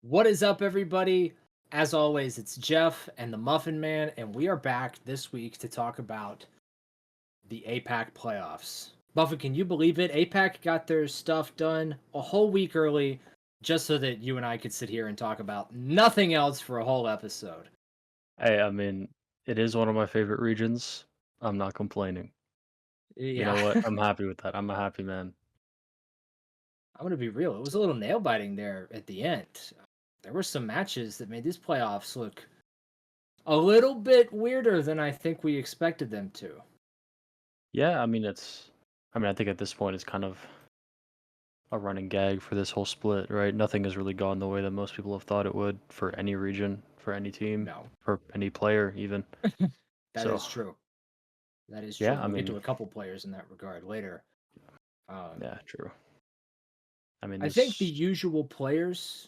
What is up, everybody? As always, it's Jeff and the Muffin Man, and we are back this week to talk about the APAC playoffs. Muffin, can you believe it? APAC got their stuff done a whole week early just so that you and I could sit here and talk about nothing else for a whole episode. Hey, I mean, it is one of my favorite regions. I'm not complaining. You know Yeah, what? I'm I'm happy with that. I'm a happy man. going to be real. It was a little nail biting there at the end. There were some matches that made these playoffs look a little bit weirder than I think we expected them to. Yeah, I think at this point it's kind of a running gag for this whole split, right? Nothing has really gone the way that most people have thought it would for any region, for any team, No, for any player even. that So, is true. That is true. yeah, And I we'll get mean, to a couple players in that regard later. Um, yeah, true. I mean, I think the this usual players,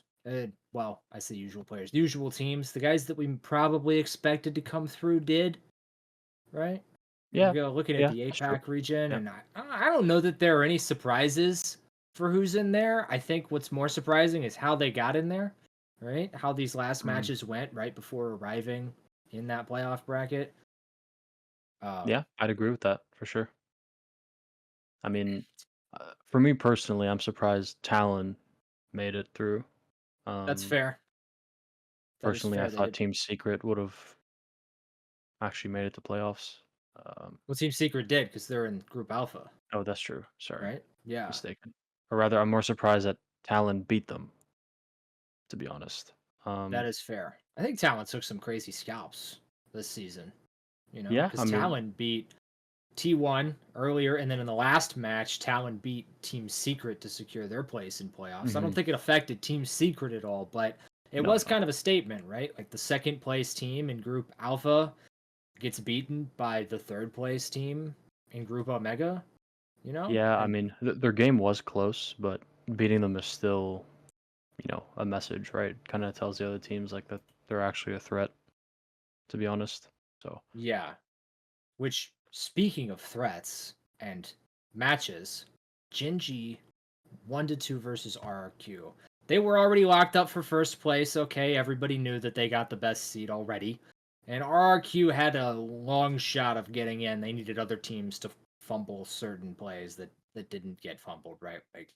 well, I say usual players, the usual teams, the guys that we probably expected to come through did, right? yeah, Looking at yeah, the that's true. APAC region, Yeah. and I don't know that there are any surprises for who's in there. I think what's more surprising is how they got in there, right? How these last Mm, matches went right before arriving in that playoff bracket. Um, yeah, I'd agree with that for sure. I mean, for me personally, I'm surprised Talon made it through. that's Um, fair. That is Personally, I fair. They thought did. Team Secret would have actually made it to playoffs. Um, Well, Team Secret did because they're in Group Alpha, oh, that's true. Sorry, right? Yeah, mistaken. Or rather, I'm more surprised that Talon beat them, to be honest. that Um, is fair. I think Talon took some crazy scalps this season, yeah, because I mean, Talon beat T1 earlier, and then in the last match, Talon beat Team Secret to secure their place in playoffs. I don't mhm. think it affected Team Secret at all, but it No, was no. kind of a statement, right? Like the second place team in Group Alpha gets beaten by the third place team in Group Omega, Yeah, I and mean, their game was close, but beating them is still, a message, right? Kind of tells the other teams like that they're actually a threat, to be honest. So, yeah. Which, speaking of threats and matches, GenG 1-2 versus RRQ. They were already locked up for first place. Okay, everybody knew that they got the best seed already. And RRQ had a long shot of getting in. They needed other teams to fumble certain plays that didn't get fumbled, right? Like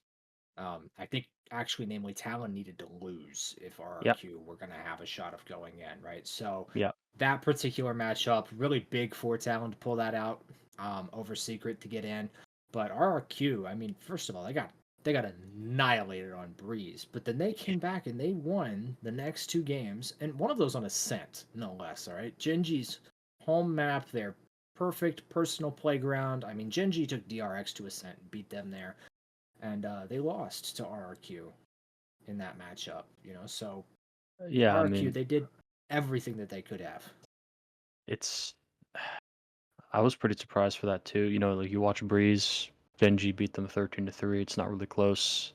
I think actually, namely, Talon needed to lose if yeah, RRQ were going to have a shot of going in, right? So yeah, that particular matchup, really big for Talon to pull that out over Secret to get in. But RRQ, I mean, first of all, they got annihilated on Breeze, but then they came back and they won the next two games, and one of those on Ascent, no less. All right, GenG's home map, their perfect personal playground. I mean, GenG took DRX to Ascent and beat them there, and they lost to RRQ in that matchup. So yeah. I RRQ mean, they did everything that they could have. it's I was pretty surprised for that too. Like you watch Breeze, Genji beat them 13-3. It's not really close.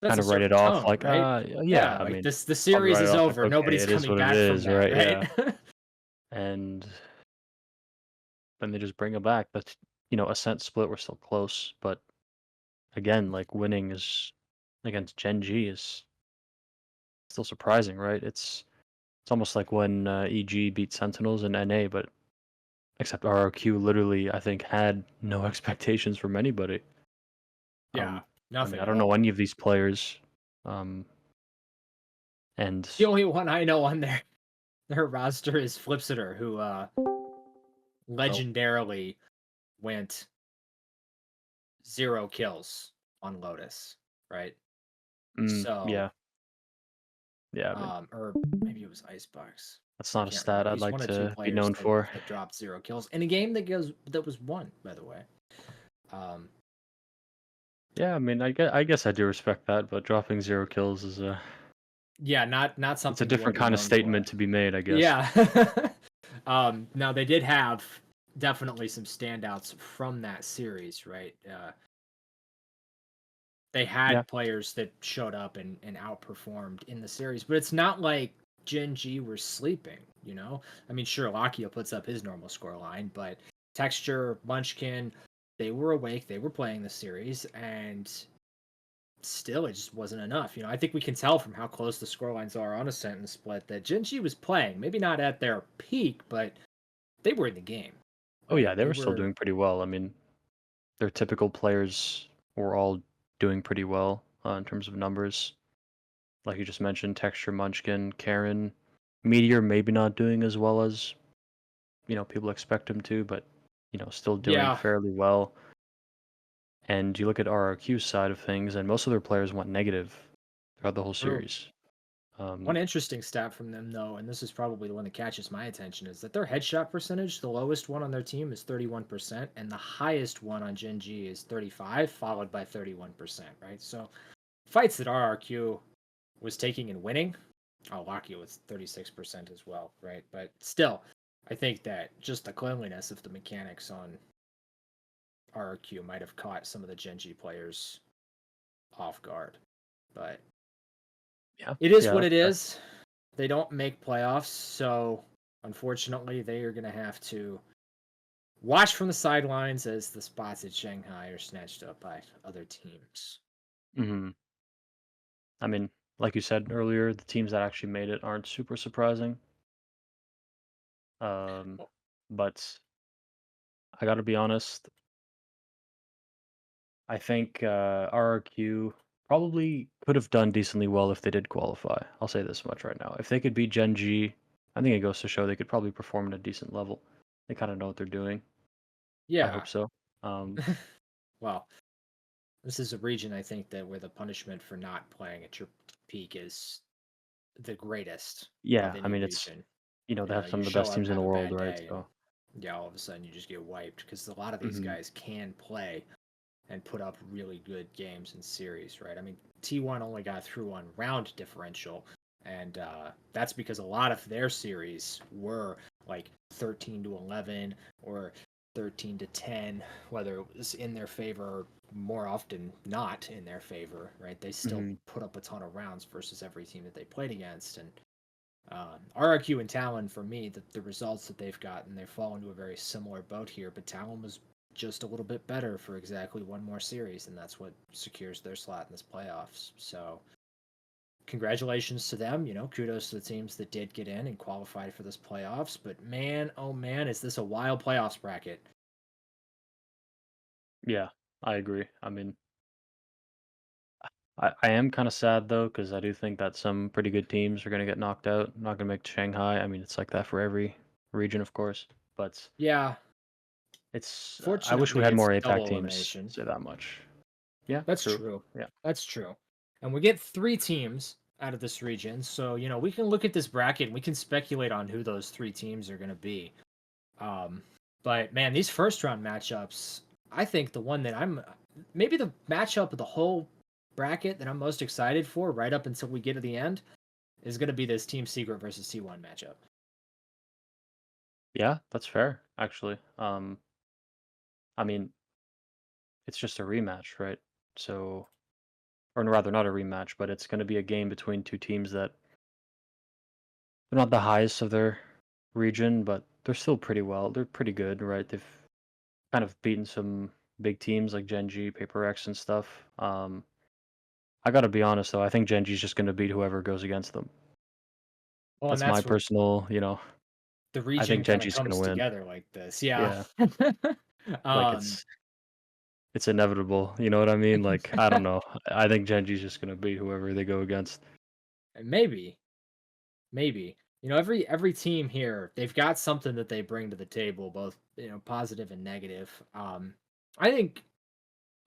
That's Kind a of write it certain off tone, like, right? yeah. Yeah, I like mean, this, the probably series write it is off like, over. okay, Nobody's it is coming what it back from is, that, right? Yeah. right? And then they just bring it back. But Ascent split were still close. But again, like winning is against Genji is still surprising, right? It's almost like when EG beat Sentinels in NA, but except RRQ literally, I think, had no expectations from anybody. Yeah, I mean, nothing I at don't know all. any of these players. Um, and The only one I know on their roster is Flipsitter, who oh, legendarily went 0 kills on Lotus, right? So, yeah, yeah. I mean, or maybe it was Icebox. that's I not a can't stat remember. I'd He's like one of two to be players known that for. that dropped 0 kills in a game that was won, by the way. Um, Yeah, I mean, I guess I do respect that, but dropping 0 kills is yeah, not it's a something you want different to be kind of known for. statement to be made, I guess. Yeah. Now they did have definitely some standouts from that series, right? They Yeah, had players that showed up and outperformed in the series, but it's not like Gen G were sleeping. I mean, sure, Lakia puts up his normal score line, but Texture, Munchkin, they were awake, they were playing the series, and still, it just wasn't enough. I think we can tell from how close the scorelines are on a sentence split that GenG was playing, maybe not at their peak, but they were in the game, Oh right? yeah, they were still doing pretty well. I mean, their typical players were all doing pretty well in terms of numbers. Like you just mentioned, Texture, Munchkin, Karen, Meteor maybe not doing as well as people expect him to, but still doing Yeah, fairly well. And you look at RRQ's side of things, and most of their players went negative throughout the whole true. series. One interesting stat from them, though, and this is probably the one that catches my attention, is that their headshot percentage, the lowest one on their team is 31%, and the highest one on GenG is 35, followed by 31%, right? So fights that RRQ was taking and winning, Lockheed was 36% as well, right? But still, I think that just the cleanliness of the mechanics on RRQ might have caught some of the GenG players off guard. But Yeah, it is yeah, what that's it fair. is. They don't make playoffs, so unfortunately, they are going to have to watch from the sidelines as the spots at Shanghai are snatched up by other teams. hmm I mean, like you said earlier, the teams that actually made it aren't super surprising. Um, Well, but I got to be honest, I think RRQ probably could have done decently well if they did qualify. I'll say this much right now. If they could beat Gen G, I think it goes to show they could probably perform at a decent level. They kind of know what they're doing. I yeah. hope so. Um, Well, this is a region I think that where the punishment for not playing at your peak is the greatest of yeah, I any mean, it's, region. they have some You of the show best up, teams in have the a world, bad right? day, and So, yeah, all of a sudden you just get wiped because a lot of these hmm guys can play and put up really good games and series, right? I mean, T1 only got through on round differential, and that's because a lot of their series were like 13 to 11 or 13 to 10, whether it was in their favor or more often not in their favor, right? They still hmm put up a ton of rounds versus every team that they played against, and RRQ and Talon, for me, the results that they've gotten, they fall into a very similar boat here, but Talon was just a little bit better for exactly one more series, and that's what secures their slot in this playoffs. So, congratulations to them. Kudos to the teams that did get in and qualified for this playoffs. But man, oh man, is this a wild playoffs bracket? yeah, I agree. I mean, I am kind of sad though because I do think that some pretty good teams are going to get knocked out. I'm not going to make Shanghai. I mean, it's like that for every region, of course, but Yeah, I wish we fortunately, had it's more APAC double teams. elimination. Say that much. Yeah, That's true. true. Yeah. That's true. And we get three teams out of this region. So, we can look at this bracket and we can speculate on who those three teams are going to be. Um, but man, these first round matchups, I think the one that I'm maybe the matchup of the whole bracket that I'm most excited for right up until we get to the end is going to be this Team Secret versus T1 matchup. Yeah, that's fair, actually. I mean, it's just a rematch, right? So, or rather, not a rematch, but it's going to be a game between two teams that they're not the highest of their region, but they're still pretty well. They're pretty good, right? They've kind of beaten some big teams like GenG, PaperX, and stuff. I got to be honest though, I think GenG's just going to beat whoever goes against them. Well, and That's my that's where personal, the I region think kind of GenG's going to comes win. together like this. Yeah. Yeah, like um, it's inevitable. You know what I mean? Like I don't know. I think GenG's just going to beat whoever they go against. maybe, maybe. Every team here, they've got something that they bring to the table, both positive and negative. I think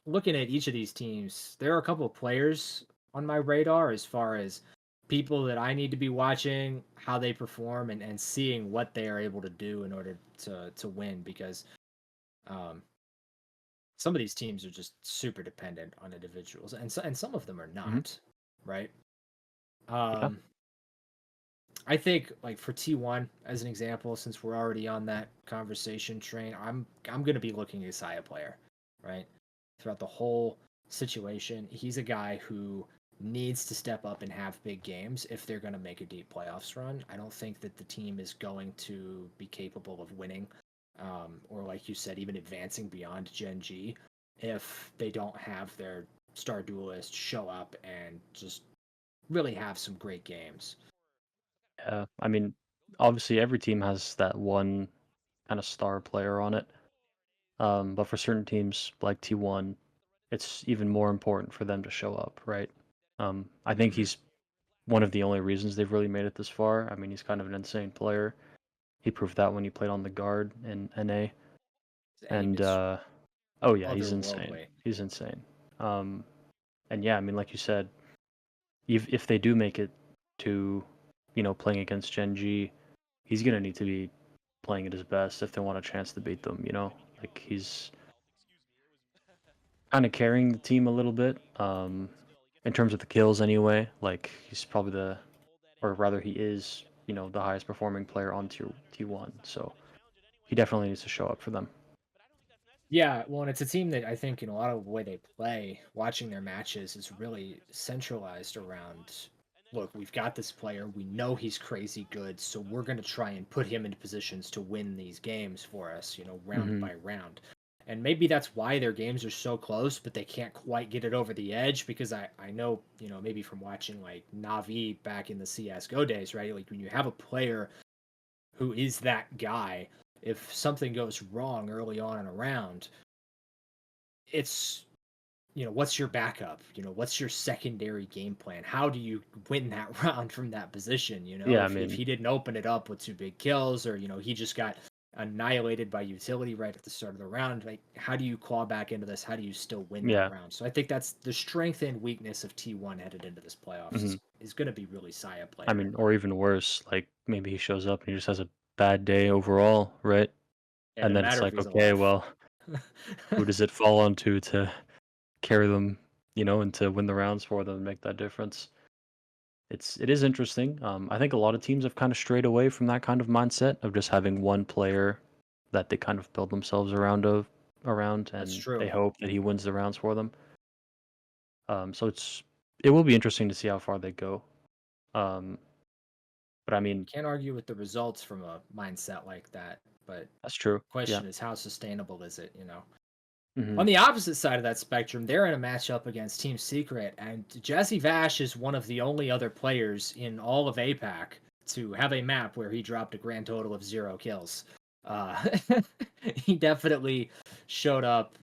looking at each of these teams, there are a couple of players on my radar as far as people that I need to be watching how they perform and seeing what they are able to do in order to win because um, some of these teams are just super dependent on individuals and some of them are Hmm not, right? Yeah. Um, I think like for T1 as an example, since we're already on that conversation train, I'm gonna be looking at Sayaplayer, right? Throughout the whole situation, he's a guy who needs to step up and have big games if they're gonna make a deep playoffs run. I don't think that the team is going to be capable of winning, or like you said, even advancing beyond Gen G if they don't have their star duelists show up and just really have some great games. Yeah, I mean, obviously every team has that one kind of star player on it. But for certain teams like T1, it's even more important for them to show up, right? I think Hmm. he's one of the only reasons they've really made it this far. I mean, he's kind of an insane player. He proved that when he played on the guard in NA. His aim And is oh yeah, he's insane. otherworldly. He's insane. Um, and yeah, I mean, like you said, if they do make it to, playing against GenG, he's gonna need to be playing at his best if they want a chance to beat them. Like he's kind of carrying the team a little bit. In terms of the kills, anyway. Like he's probably or rather, he is, the highest performing player on T1. So he definitely needs to show up for them. Yeah, well, and it's a team that I think in a lot of the way they play, watching their matches is really centralized around, look, we've got this player, we know he's crazy good, so we're going to try and put him into positions to win these games for us, round Hmm. by round. And maybe that's why their games are so close, but they can't quite get it over the edge because I know, maybe from watching like Navi back in the CS:GO days, right? Like when you have a player who is that guy, if something goes wrong early on in a round, it's what's your backup, what's your secondary game plan, how do you win that round from that position, Yeah, I if mean, he didn't open it up with two big kills, or he just got annihilated by utility right at the start of the round, like how do you claw back into this, how do you still win that yeah. round? So I think that's the strength and weakness of T1 headed into this playoffs Hmm. is going to be really I Sayaplayer. mean, or even worse, like maybe he shows up and he just has a bad day overall, right? And And no then it's matter if like, he's okay, alive. well, who does it fall onto to carry them, and to win the rounds for them and make that difference? It is interesting. I think a lot of teams have kind of strayed away from that kind of mindset of just having one player that they kind of build themselves around, That's and they true. hope that he wins the rounds for them. So it will be interesting to see how far they go. Um, but I mean, Can't argue with the results from a mindset like that, but that's true. Yeah. question is how sustainable is it? Hmm. On the opposite side of that spectrum, they're in a matchup against Team Secret, and JessieVash is one of the only other players in all of APAC to have a map where he dropped a grand total of 0 kills. Uh, he definitely showed up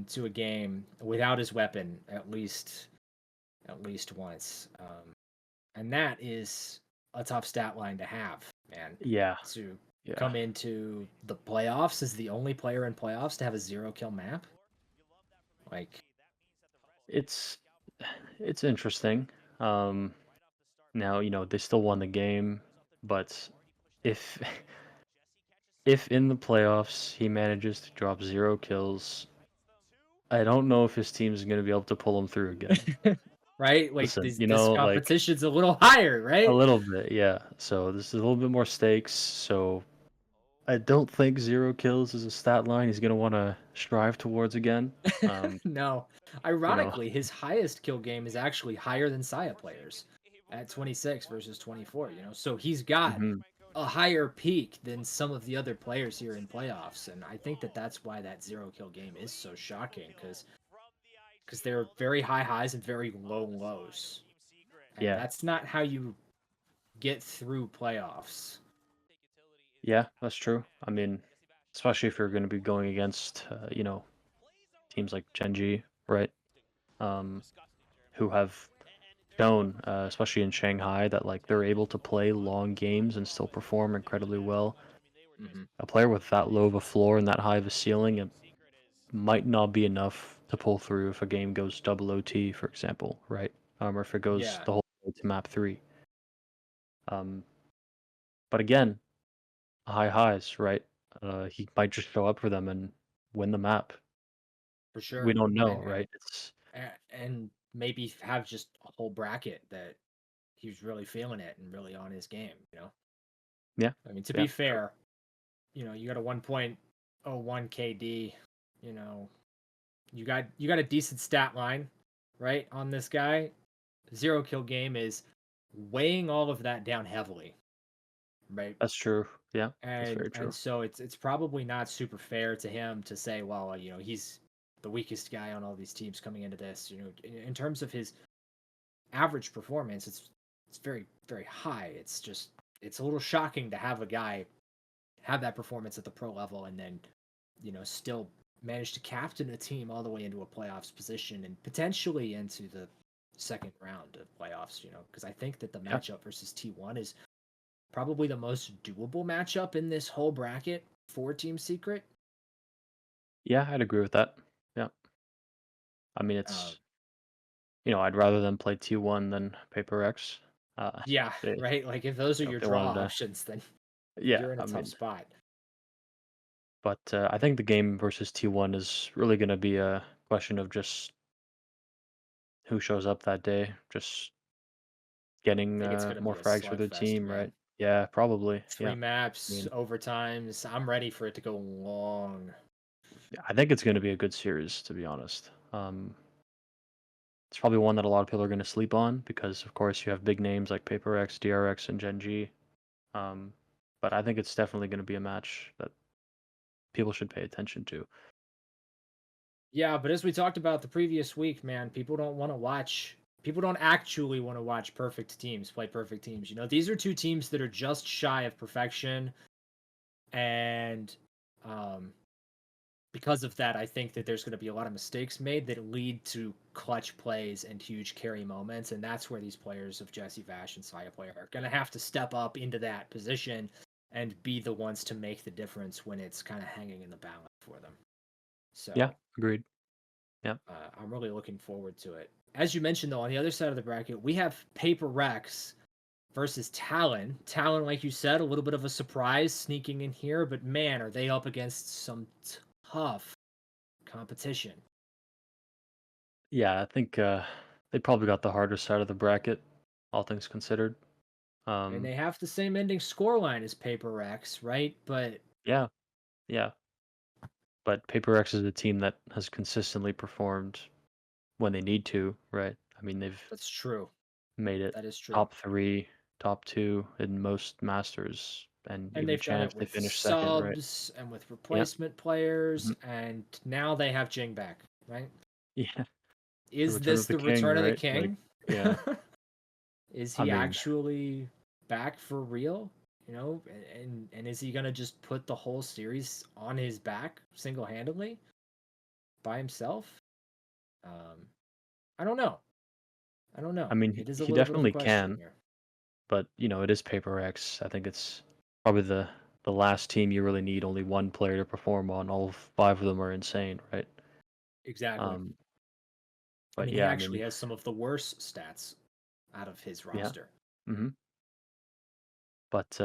to a game without his weapon at least once, and that is a tough stat line to have, man. Yeah. To Yeah. come into the playoffs as the only player in playoffs to have a 0 kill map, like It's it's interesting. Um, Now, they still won the game, but if if in the playoffs he manages to drop 0 kills, I don't know if his team's going to be able to pull him through again. right? Like Listen, this like competition's a little higher, a right? little bit, yeah. So this is a little bit more stakes. So I don't think 0 kills is a stat line he's going to want to strive towards again. Um, No. you know, Ironically, his highest kill game is actually higher than Sayaplayer's at 26 versus 24, So he's got mhm. a higher peak than some of the other players here in playoffs, and I think that that's why that 0 kill game is so shocking because they're very high highs and very low lows. And Yeah, that's not how you get through playoffs. yeah, that's true. I mean, especially if you're going to be going against, teams like GenG, right? Um, who have shown, especially in Shanghai, that like they're able to play long games and still perform incredibly well. Hmm. A player with that low of a floor and that high of a ceiling, it might not be enough to pull through if a game goes double OT, for example, right? Or if it goes Yeah, the whole way to map 3. Um, but again, high highs, right? He might just show up for them and win the map. for We sure. don't know, And right? and and maybe have just a whole bracket that he's really feeling it and really on his game. Yeah, I mean, to yeah, be fair, you got a 1.01 KD, you know, you got a decent stat line, right, on this guy. 0 kill game is weighing all of that down heavily, right? that's true. Yeah, that's And very and true. so it's probably not super fair to him to say, well, he's the weakest guy on all these teams coming into this. You know, in terms of his average performance, it's very very high. It's a little shocking to have a guy have that performance at the pro level and then, you know, still manage to captain a team all the way into a playoffs position and potentially into the second round of playoffs, you know, because I think that the Yeah. matchup versus T1 is probably the most doable matchup in this whole bracket for Team Secret. Yeah, I'd agree with that. Yeah. I mean, Uh, it's I'd rather them play T1 than Paper X. yeah, They, right. Like if those are if your they draw wanted to, options, then yeah. you're in a I tough mean, spot. but I think the game versus T1 is really going to be a question of just who shows up that day, just I getting think it's going to more be a frags for their slugfest, team, man. right? Yeah, probably. Three Yeah. I maps, mean, overtimes. I'm ready for it to go long. yeah, I think it's going to be a good series, to be honest. It's probably one that a lot of people are going to sleep on because, of course, you have big names like Paper X, DRX, and GenG. Um, but I think it's definitely going to be a match that people should pay attention to. Yeah, but as we talked about the previous week, man, people don't want to watch. People don't actually want to watch perfect teams play perfect teams. You know, these are two teams that are just shy of perfection, and um, because of that, I think that there's going to be a lot of mistakes made that lead to clutch plays and huge carry moments, and that's where these players of JessieVash and Sayaplayer are going to have to step up into that position and be the ones to make the difference when it's kind of hanging in the balance for them. Yeah, So agreed. Yeah. I'm really looking forward to it. As you mentioned, though, on the other side of the bracket, we have PRX versus Talon. Talon, like you said, a little bit of a surprise sneaking in here, but man, are they up against some tough competition. Yeah, I think they probably got the harder side of the bracket, all things considered. And Um, they have the same ending scoreline as PRX, right? But yeah, yeah. But Paper X is a team that has consistently performed when they need to, right? I mean, they've that's true. made it That is true. top three, top two in most Masters, and And even they've done it champs. They with finished second, right? subs and with Yeah. replacement players, Hmm. and now they have Jing back, right? Yeah. The Is return this of the the king, return of the right? Like, king? yeah. Is I he mean, actually back for real? You know, and is he gonna just put the whole series on his back single handedly by himself? Um, I don't know. I don't I know. mean, It is a he little bit of a definitely question can, here. but it is Paper X. I think it's probably the last team you really need only one player to perform on. All five of them are insane, right? Exactly. Um, I but mean, he yeah, I actually mean, has some of the worst stats out of his yeah. roster. Hmm. But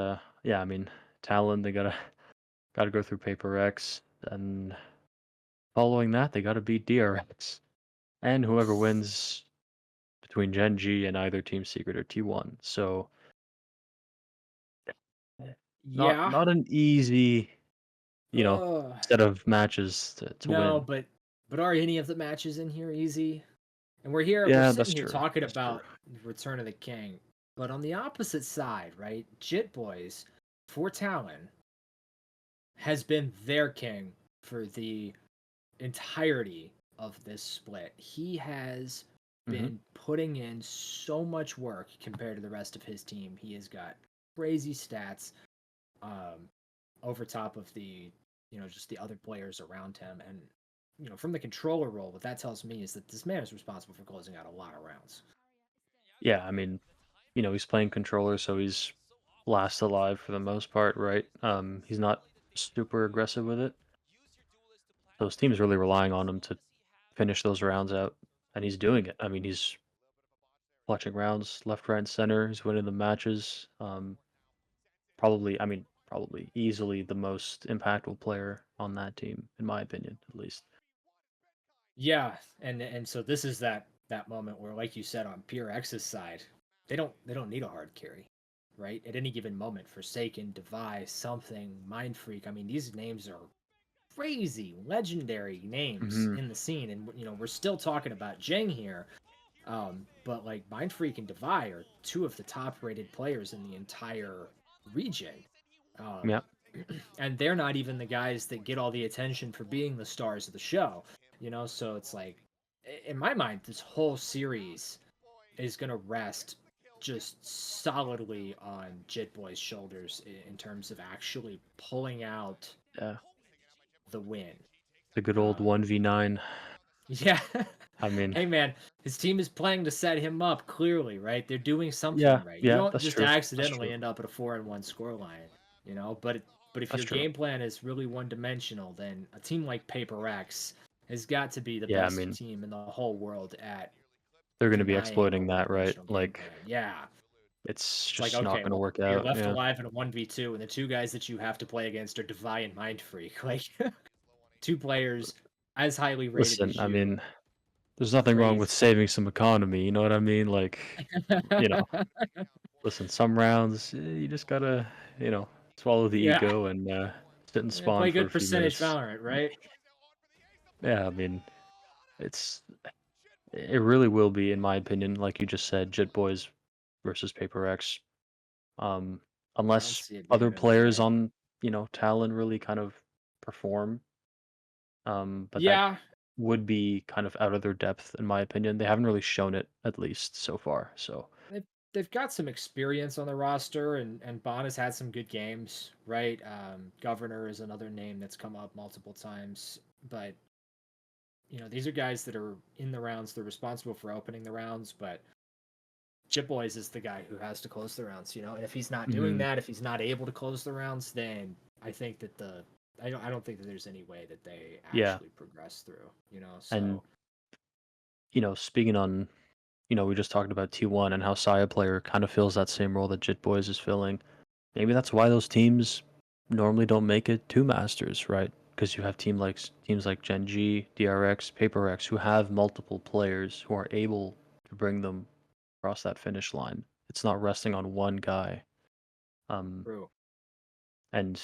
yeah, I mean, Talon, they gotta go through Paper X, and following that, they gotta beat DRX, and whoever wins between GenG and either Team Secret or T1. So eh, not Yeah. not an easy, you know, Uh, set of matches to no, win. but are any of the matches in here easy? And we're Yeah, sitting that's here true. talking That's true. about Return of the King. But on the opposite side, right? JitBoyS for Talon has been their king for the entirety of this split. He has Hmm. been putting in so much work compared to the rest of his team. He has got crazy stats um, over top of the, you know, just the other players around him. And, you know, from the controller role, what that tells me is that this man is responsible for closing out a lot of rounds. Yeah, I mean, he's playing controller, so he's last alive for the most part, right? He's not super aggressive with it. So his team's really relying on him to finish those rounds out, and he's doing it. I mean, he's clutching rounds left, right, and center. He's winning the matches. Probably easily the most impactful player on that team, in my opinion, at least. Yeah, and so this is that moment where, like you said, on PRX's side, they don't need a hard carry, right? At any given moment, Forsaken, Device, something, Mind Freak. I mean, these names are crazy, legendary names Hmm. in the scene, and you know we're still talking about Jeng here. But like Mind Freak and Devi are two of the top-rated players in the entire region. Um, Yeah. and they're not even the guys that get all the attention for being the stars of the show. So it's like, in my mind, this whole series is gonna rest just solidly on JitBoy's shoulders in terms of actually pulling out Yeah. the win. The good old Um, 1v9. yeah. I mean, Hey man, his team is playing to set him up clearly, right? They're doing something yeah, right. You yeah, don't that's just true. That's accidentally true. end up at a 4-1 scoreline, but if That's your true. game plan is really one dimensional, then a team like PaperX has got to be the Yeah, I best mean, team in the whole world at they're going to be denying a exploiting one that, right? dimensional game Like, plan. Yeah. it's It's like, just not okay, going to well, work you're out. left Yeah. alive in a 1v2, and the two guys that you have to play against are Devi and Mind Freak. Like, two players as highly rated Listen, as I you. mean, there's nothing wrong with Crazy. saving some economy. You know what I mean? Like, you know, listen, some rounds you just gotta, you know, swallow the Yeah. ego and sit and Yeah, spawn play for a good few percentage minutes. Valorant, right? Yeah, I mean, it's it really will be, in my opinion, like you just said, JitBoys versus Paper X. Um, I don't unless see it being other another players way. on, Talon really kind of perform. But that Yeah, would be kind of out of their depth, in my opinion. They haven't really shown it, at least so far. So, they've got some experience on the roster, and Bond has had some good games, right? Governor is another name that's come up multiple times, but these are guys that are in the rounds. They're responsible for opening the rounds, but JitBoys is the guy who has to close the rounds. And if he's not doing mhm, that, if he's not able to close the rounds, then I think that I don't think that there's any way that they yeah, actually progress through. and So speaking on, we just talked about T1 and how Sayaplayer kind of fills that same role that JitBoys is filling. Maybe that's why those teams normally don't make it to Masters, right? Because you have teams like GenG, DRX, PaperX who have multiple players who are able to bring them across that finish line. It's not resting on one guy. Um, true. and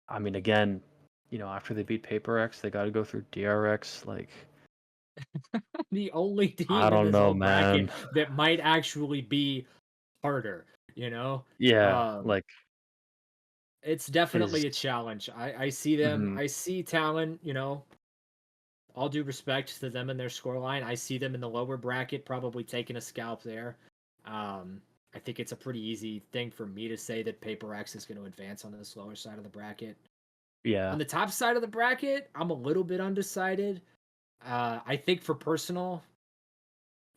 I mean, again, after they beat PaperX, they got to go through DRX. Like, The only I team in don't this know, whole bracket man. that might actually be harder, Yeah, um like, it's is definitely a challenge. I see them. mhm, I see Talon, all due respect to them and their scoreline, I see them in the lower bracket probably taking a scalp there. I think it's a pretty easy thing for me to say that Paper X is going to advance on this lower side of the bracket. On yeah, the top side of the bracket, I'm a little bit undecided. I think for personal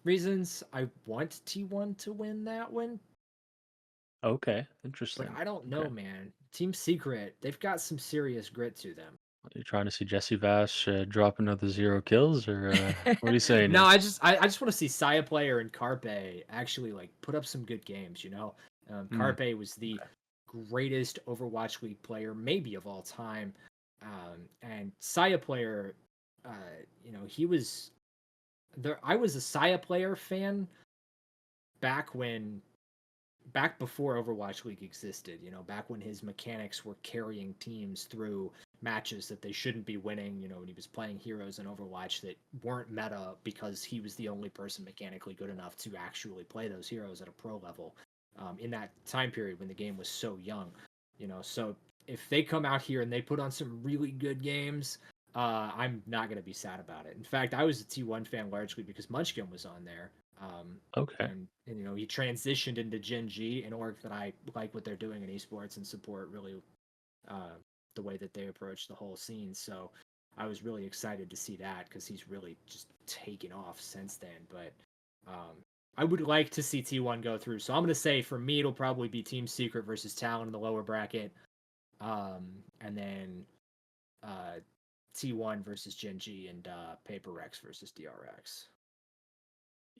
reasons, I want T1 to win that one, okay, but interesting. I don't Okay. know, man. Team Secret, they've got some serious grit to them. Are you trying to see JessieVash drop another 0 kills, or what are you saying No, here? I just want to see Sayaplayer and Carpe actually like put up some good games. Mm, Carpe was the okay. greatest Overwatch League player maybe of all time, and Sayaplayer, he was there. I was a Sayaplayer fan back when back before Overwatch League existed, back when his mechanics were carrying teams through matches that they shouldn't be winning, when he was playing heroes in Overwatch that weren't meta because he was the only person mechanically good enough to actually play those heroes at a pro level in that time period when the game was so young, So if they come out here and they put on some really good games, I'm not going to be sad about it. In fact, I was a T1 fan largely because Munchkin was on there. Okay. And he transitioned into GenG, an org that I like what they're doing in esports and support really uh, the way that they approach the whole scene. So I was really excited to see that because he's really just taken off since then. But um, I would like to see T1 go through. So I'm going to say for me, it'll probably be Team Secret versus Talon in the lower bracket. And then uh, T1 versus GenG and Paper Rex versus DRX.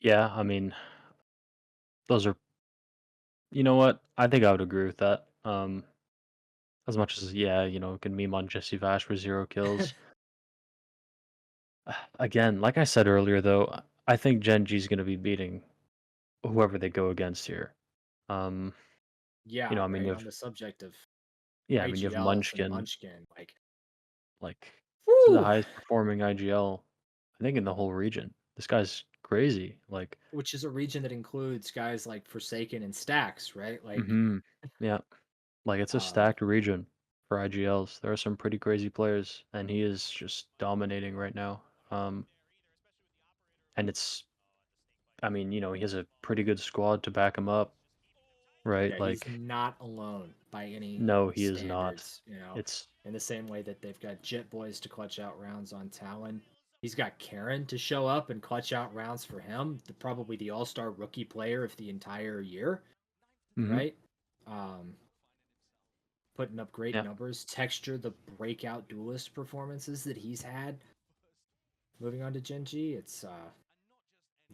Yeah, I mean, those are. You know what? I think I would agree with that. As much as yeah, we can meme on JessieVash for 0 kills. Again, like I said earlier, though, I think Gen G's going to be beating whoever they go against here. Um, Yeah, I mean, right. On the subject of you have IGLs and Munchkin, Munchkin, like, like this is the whoo, highest performing IGL, I think, in the whole region. This guy's crazy. Like, which is a region that includes guys like Forsaken and Stacks, right? Like, hmm yeah, like it's a um, stacked region for IGLs. There are some pretty crazy players, and he is just dominating right now. Um, and I mean, he has a pretty good squad to back him up, right? Yeah, he's Like, not alone by any no, he is not. standards, you know. It's In the same way that they've got JitBoyS to clutch out rounds on Talon. He's got Karen to show up and clutch out rounds for him. Probably the all-star rookie player of the entire year, hmm right? Um, Putting up great yeah. numbers. Texture, the breakout duelist performances that he's had. Moving on to GenG,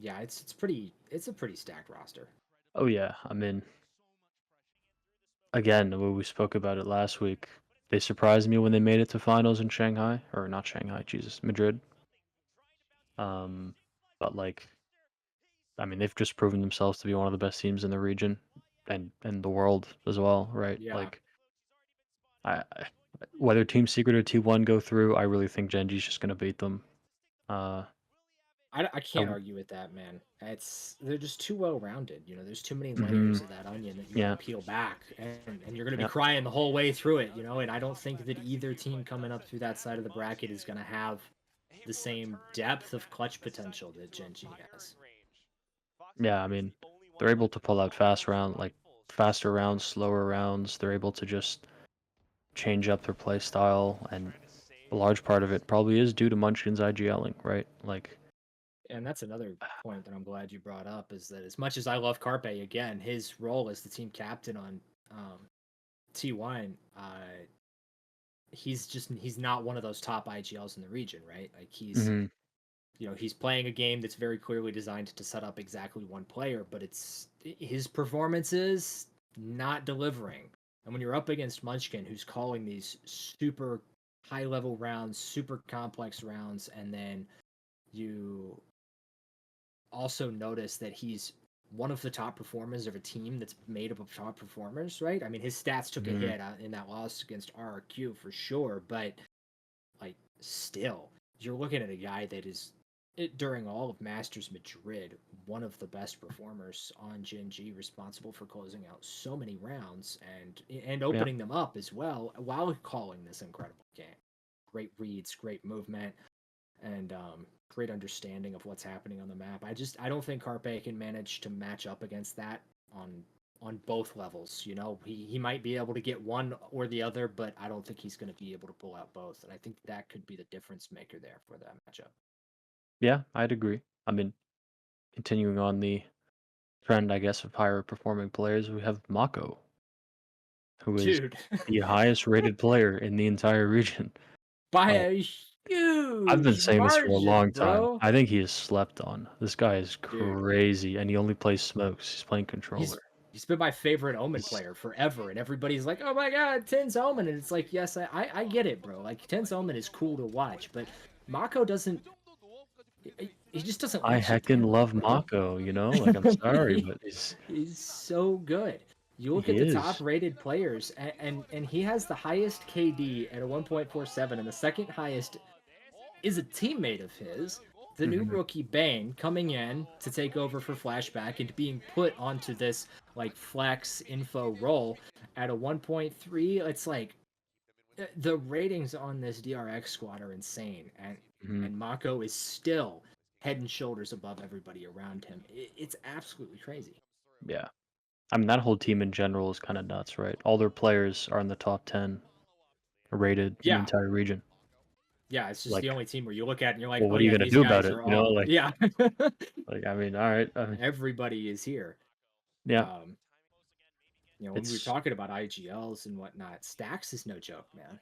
yeah, it's a pretty stacked roster. Oh yeah. I mean, again, when we spoke about it last week, they surprised me when they made it to finals in Shanghai, or not Shanghai, Jesus, Madrid. Um, but like, I mean, they've just proven themselves to be one of the best teams in the region and the world as well, right? Yeah, Like, I whether Team Secret or T1 go through, I really think Genji's just gonna beat them. Uh, I can't oh, argue with that, man. They're just too well rounded. You know, there's too many hmm layers of that onion that you got to yeah, peel back, and you're gonna be yeah, crying the whole way through it. You know, and I don't think that either team coming up through that side of the bracket is gonna have the same depth of clutch potential that GenG has. yeah. I mean, they're able to pull out faster rounds, slower rounds. They're able to just change up their play style, and a large part of it probably is due to Munchkin's IGLing, right? Like, And that's another point that I'm glad you brought up is that as much as I love Carpe, again, his role as the team captain on T1, he's not one of those top IGLs in the region, right? Like hmm he's playing a game that's very clearly designed to set up exactly one player, but his performances not delivering. And when you're up against Munchkin, who's calling these super high level rounds, super complex rounds, and then you also notice that he's one of the top performers of a team that's made up of top performers, right? I mean, his stats took a hmm hit in that loss against RRQ for sure, but like still, you're looking at a guy that is during all of Masters Madrid, one of the best performers on GenG, responsible for closing out so many rounds and yeah, opening them up as well while calling this incredible game. Great reads, great movement, and great understanding of what's happening on the map. I don't think Carpe can manage to match up against that on both levels. You know, he might be able to get one or the other, but I don't think he's going to be able to pull out both. And I think that could be the difference maker there for that matchup. yeah. I'd agree. I mean, continuing on the trend, I guess, of higher performing players, we have MaKo, who is Dude, the highest rated player in the entire region. by Like, a I've been huge saying this for a margin, long time. bro. I think he is slept on. This guy is Dude, crazy, and he only plays smokes. He's playing he's controller. he's been my favorite Omen He's player forever, and everybody's like, "Oh my God, Ten's Omen," and it's like, yes, I get it, bro. Like Ten's Omen is cool to watch, but MaKo doesn't. He just doesn't I let you heckin' down, love bro. Mako, Like, I'm sorry, but He's so good. You look he at the top is. rated players, and he has the highest KD at a 1.47, and the second highest is a teammate of his, the new Mhm. rookie Bane, coming in to take over for Flashback and being put onto this like flex info role at a 1.3. It's like the ratings on this DRX squad are insane, Mhm. and MaKo is still head and shoulders above everybody around him. It's absolutely crazy. Yeah. I mean, that whole team in general is kinda nuts, right? All their players are in the top 10 rated in the Yeah, entire region. yeah. It's just the Like, only team where you look at it and you're like, well, oh what are you yeah, gonna these do about guys it, are all Like yeah. like, I mean, alright, Everybody is here. yeah. Um, when we were It's talking about IGLs and whatnot, Stacks is no joke, man.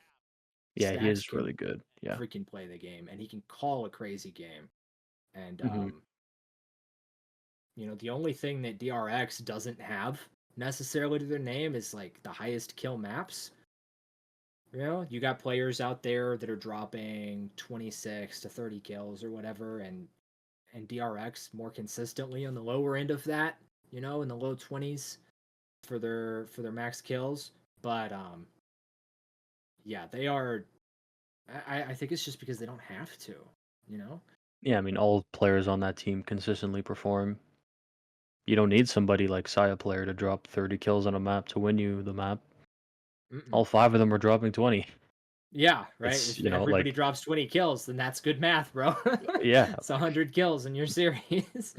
yeah, he Stacks is can really good. Yeah. freaking play the game, and he can call a crazy game. And Mhm. the only thing that DRX doesn't have necessarily to their name is like the highest kill maps. You got players out there that are dropping 26 to 30 kills or whatever, and DRX more consistently on the lower end of that, in the low 20s for their max kills. But yeah, they are. I think it's just because they don't have to, you know. Yeah, I mean, all players on that team consistently perform. You don't need somebody like Sayaplayer to drop 30 kills on a map to win you the map. Mm-mm. All 5 of them are dropping 20. Yeah, right. It's, If everybody like, drops 20 kills, then that's good math, bro. yeah. It's 100 kills in your series.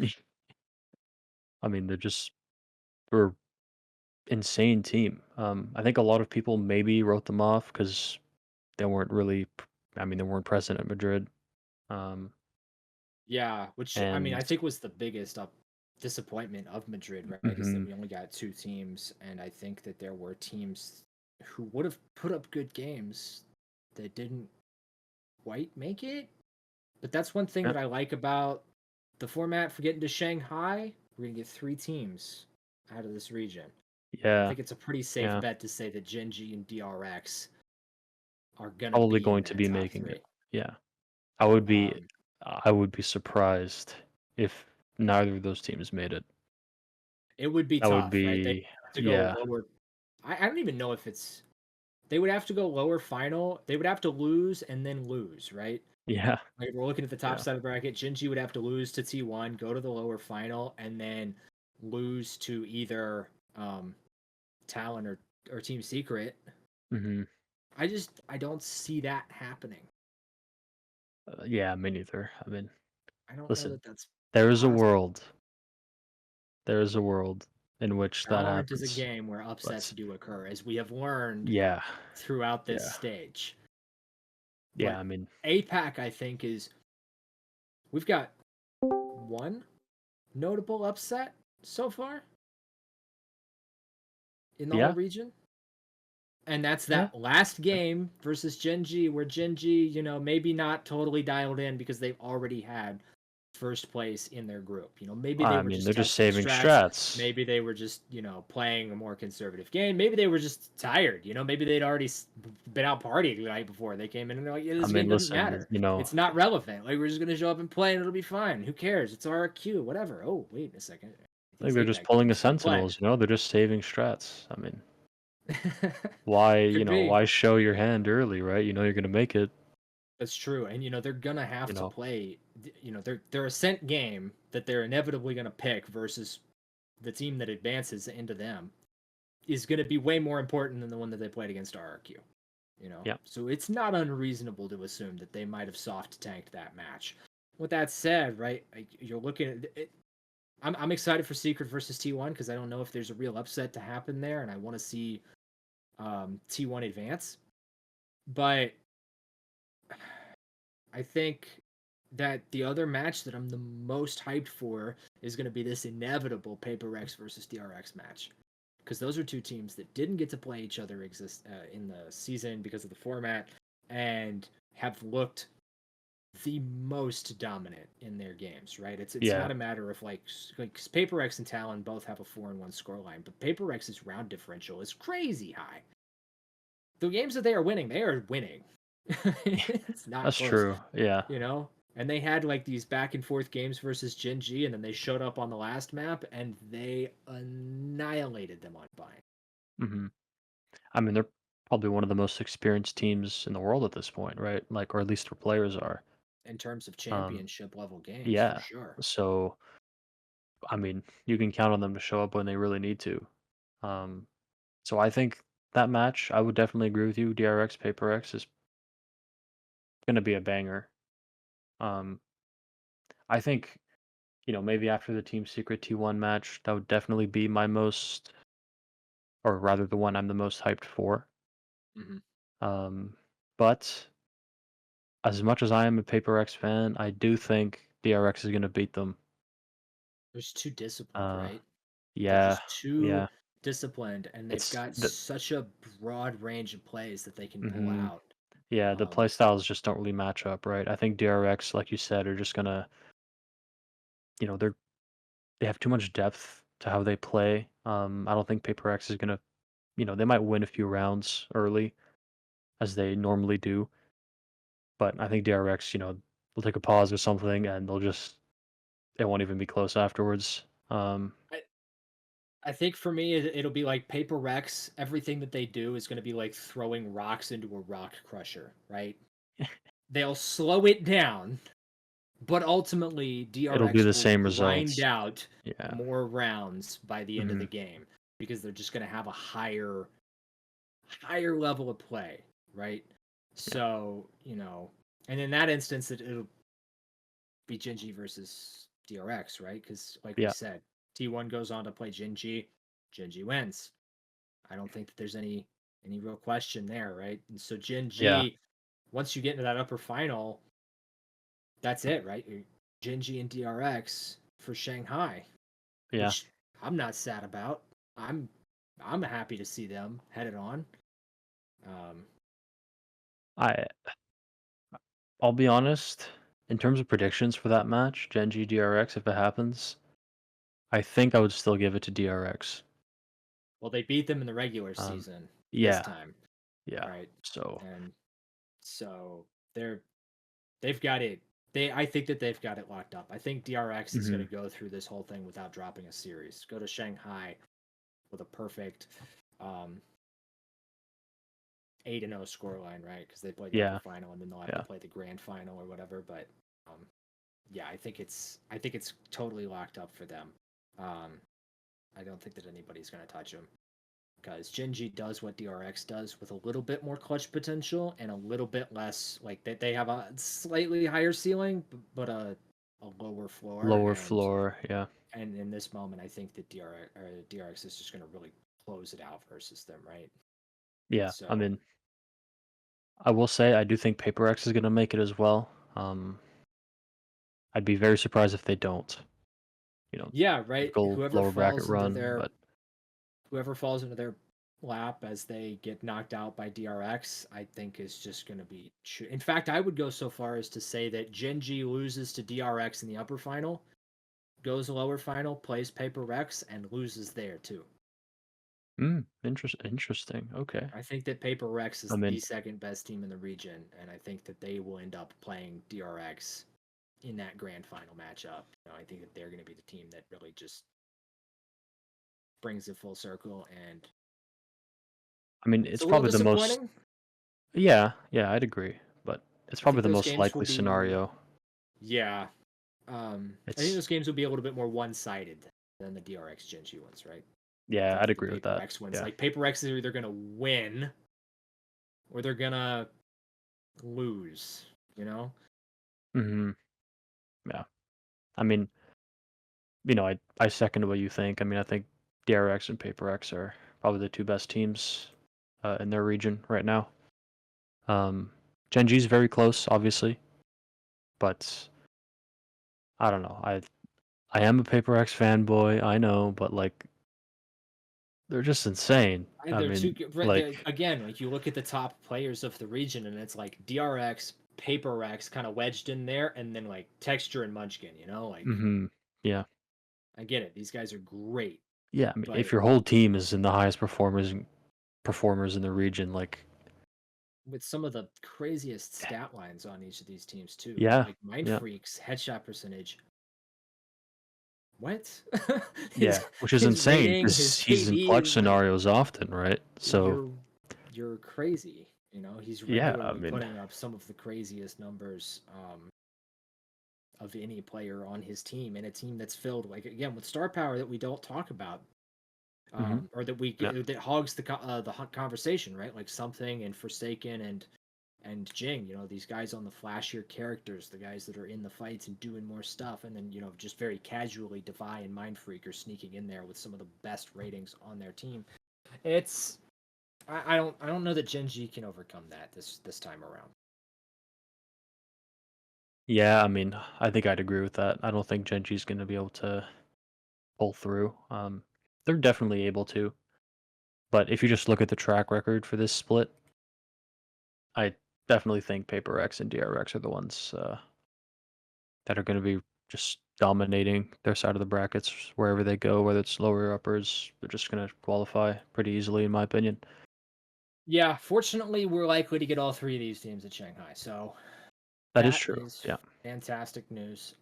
I mean, they're insane team. I think a lot of people maybe wrote them off because they weren't really, I mean, they weren't present at Madrid. Um, Yeah, which I mean, and I think was the biggest disappointment of Madrid, right? Is that mhm, we only got two teams, and I think that there were teams who would have put up good games that didn't quite make it. But that's one thing yeah, that I like about the format for getting to Shanghai. We're gonna get three teams out of this region. I yeah, think it's a pretty safe yeah, bet to say that GenG and DRX are gonna probably be in going to that be top making it. three. Yeah, I would be, Um, I would be surprised if neither of those teams made it. it would be That would tough, right? They be, have to go yeah, lower. I don't even know if it's. They would have to go lower final. They would have to lose and then lose, right? yeah, Like if we're looking at the top yeah, side of the bracket, Jinji would have to lose to T1, go to the lower final, and then lose to either Talon or Team Secret. hmm I don't see that happening. yeah, me neither. I mean, I don't know listen, that that's there is a possible. world, there is a world in which that Valorant is a happens, game where upsets but do occur, as we have learned yeah, throughout this yeah, stage. yeah. But I mean, APAC, I think, is we've got one notable upset so far in the whole yeah, region. And that's yeah, that last yeah. game versus GenG, where GenG, maybe not totally dialed in because they've already had first place in their group. Maybe they I were mean, just they're just testing saving strats. strats. Maybe they were just, playing a more conservative game. Maybe they were just tired. Maybe they'd already been out partying the night before they came in and they're like, yeah, I this game mean, doesn't listen, matter. you know, It's not relevant. Like, we're just going to show up and play and it'll be fine. Who cares? It's RQ, whatever. Oh, wait a second. like These they're just APAC pulling a teams still play. Sentinels. They're just saving strats. I mean, why, Could be. why show your hand early, right? You know you're gonna make it. That's true, and they're gonna You have to know, play. Their ascent game that they're inevitably gonna pick versus the team that advances into them is gonna be way more important than the one that they played against RRQ. yeah, So it's not unreasonable to assume that they might have soft tanked that match. With that said, right, you're looking at it. I'm excited for Secret versus T1 because I don't know if there's a real upset to happen there, and I want to see T1 advance. But I think that the other match that I'm the most hyped for is going to be this inevitable PRX versus DRX match. Because those are two teams that didn't get to play each other in the season because of the format and have looked the most dominant in their games, right? It's yeah. not a matter of like PaperX and Talon both have a 4-1 scoreline, but PaperX's round differential is crazy high. The games that they are winning. It's not That's close, true. Yeah. you know? And they had like these back and forth games versus GenG, and then they showed up on the last map and they annihilated them on Vine. hmm I mean, they're probably one of the most experienced teams in the world at this point, right? Like, or at least their players are. In terms of Um, championship level games, for yeah. sure. So, I mean, you can count on them to show up when they really need to. Um, so I think that match, I would definitely agree with you. DRX Paper X is going to be a banger. Um, I think, maybe after the Team Secret T1 match, that would definitely be my most, or rather the one I'm the most hyped for. Hmm. Um, but as much as I am a Paper X fan, I do think DRX is going to beat them. They're just too disciplined, Uh, right? They're yeah, just too yeah. disciplined, and they've It's got the such a broad range of plays that they can pull hmm out. yeah, the Um, play styles just don't really match up, right? I think DRX, like you said, are just gonna, they have too much depth to how they play. I don't think Paper X is gonna, they might win a few rounds early as they normally do, but I think DRX, they'll take a pause or something and it won't even be close afterwards. I, I think for me, it'll be like Paper Rex. Everything that they do is going to be like throwing rocks into a rock crusher, right? They'll slow it down, but ultimately It'll be DRX the will same grind results. out Yeah. more rounds by the end of hmm the game because they're just going to have a higher level of play, right? So, and in that instance, it'll be GenG versus DRX, right? Because, like we Yeah. said, T1 goes on to play GenG, GenG wins. I don't think that there's any real question there, right? And so Yeah. GenG, once you get into that upper final, that's it, right? GenG and DRX for Shanghai, Yeah. which I'm not sad about. I'm happy to see them headed on. Um, I I'll be honest, in terms of predictions for that match, GenG DRX, if it happens, I think I would still give it to DRX. well, they beat them in the regular Um, season this yeah, time, yeah. right? So, And so they've got it. I think that they've got it locked up. I think DRX is going mhm, to go through this whole thing without dropping a series. Go to Shanghai with a perfect um, 8-0 scoreline, right? Because they play the upper yeah, final and then they'll have to yeah. play the grand final or whatever. But yeah, I think it's totally locked up for them. Um, I don't think that anybody's going to touch them because GenG does what DRX does with a little bit more clutch potential and a little bit less. Like they have a slightly higher ceiling, but a lower floor. Lower And floor, yeah. in this moment, I think that DRX is just going to really close it out versus them, right? Yeah, I So mean, I will say I do think PaperX is gonna make it as well. I'd be very surprised if they don't. You know, yeah, right. typical lower bracket run, but Whoever falls into their lap as they get knocked out by DRX, I think is just going to be. In fact, I would go so far as to say that GenG loses to DRX in the upper final, goes lower final, plays Paper Rex, and loses there too. interesting. Okay. I think that Paper Rex I is the mean, second best team in the region, and I think that they will end up playing DRX in that grand final matchup. I think that they're going to be the team that really just brings it full circle, and it's it's a little probably the most. disappointing. Yeah, yeah, I'd agree, but it's I probably think the those most games will likely be, scenario. yeah. I think It's those games will be a little bit more one-sided than the DRX GenG ones, right? Yeah, Than I'd the agree with Paper that. Rex ones. Yeah. Like Paper Rex is either gonna win or they're gonna lose. You know? Mhm. Yeah. I mean, I second what you think. I think DRX and PaperX are probably the two best teams in their region right now. Um, Gen G's very close, obviously, but I don't know. I am a PaperX fanboy, I know, but like they're just insane. And I they're mean, like, again, like you look at the top players of the region, and it's like DRX, Paper Rex, kind of wedged in there, and then like Texture and Munchkin. Like hmm yeah, I get it; these guys are great, yeah. but If your whole team is in the highest performers in the region, like, with some of the craziest stat lines on each of these teams too, yeah, like Mind yeah, Freaks headshot percentage. What? his yeah, which is his insane rating, because his he's in KD clutch is like scenarios often, right? So you're you're crazy. He's yeah, regularly putting up some of the craziest numbers of any player on his team, in a team that's filled, like, again, with star power that we don't talk about, hmm or that yeah, that hogs the conversation, right? Like Something and Forsaken and Jing, these guys on the flashier characters, the guys that are in the fights and doing more stuff, and then just very casually Defy and Mind Freak are sneaking in there with some of the best ratings on their team. It's I don't know that GenG can overcome that this time around. yeah. I think I'd agree with that. I don't think Genji's going to be able to pull through. They're definitely able to, but if you just look at the track record for this split, I definitely think Paper X and DRX are the ones that are going to be just dominating their side of the brackets wherever they go, whether it's lower or uppers. They're just going to qualify pretty easily, in my opinion. Yeah, fortunately, we're likely to get all three of these teams at Shanghai, so That is that true. is Yeah. fantastic news.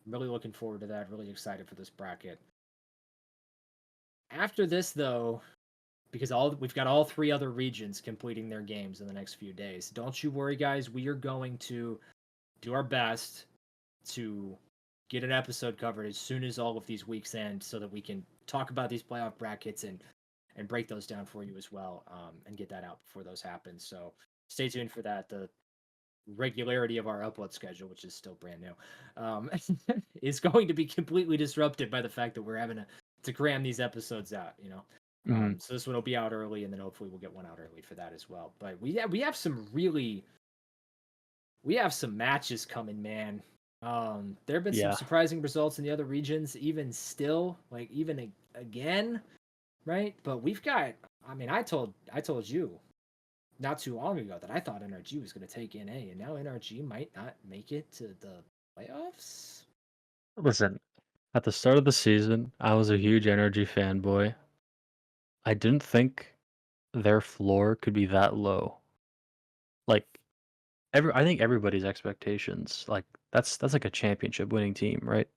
Really looking forward to that. Really excited for this bracket. After this, though, because we've got all three other regions completing their games in the next few days. Don't you worry, guys. We are going to do our best to get an episode covered as soon as all of these weeks end, so that we can talk about these playoff brackets and break those down for you as well, and get that out before those happen. So stay tuned for that. The regularity of our upload schedule, which is still brand new, is going to be completely disrupted by the fact that we're having to cram these episodes out. So this one will be out early, and then hopefully we'll get one out early for that as well. But we have some matches coming, man. There have been some Yeah. surprising results in the other regions, even still, like even again, right? But we've got. I mean, I told you not too long ago that I thought NRG was going to take NA, and now NRG might not make it to the playoffs. Listen, at the start of the season, I was a huge Energy fanboy. I didn't think their floor could be that low. Like I think everybody's expectations, like that's like a championship winning team, right?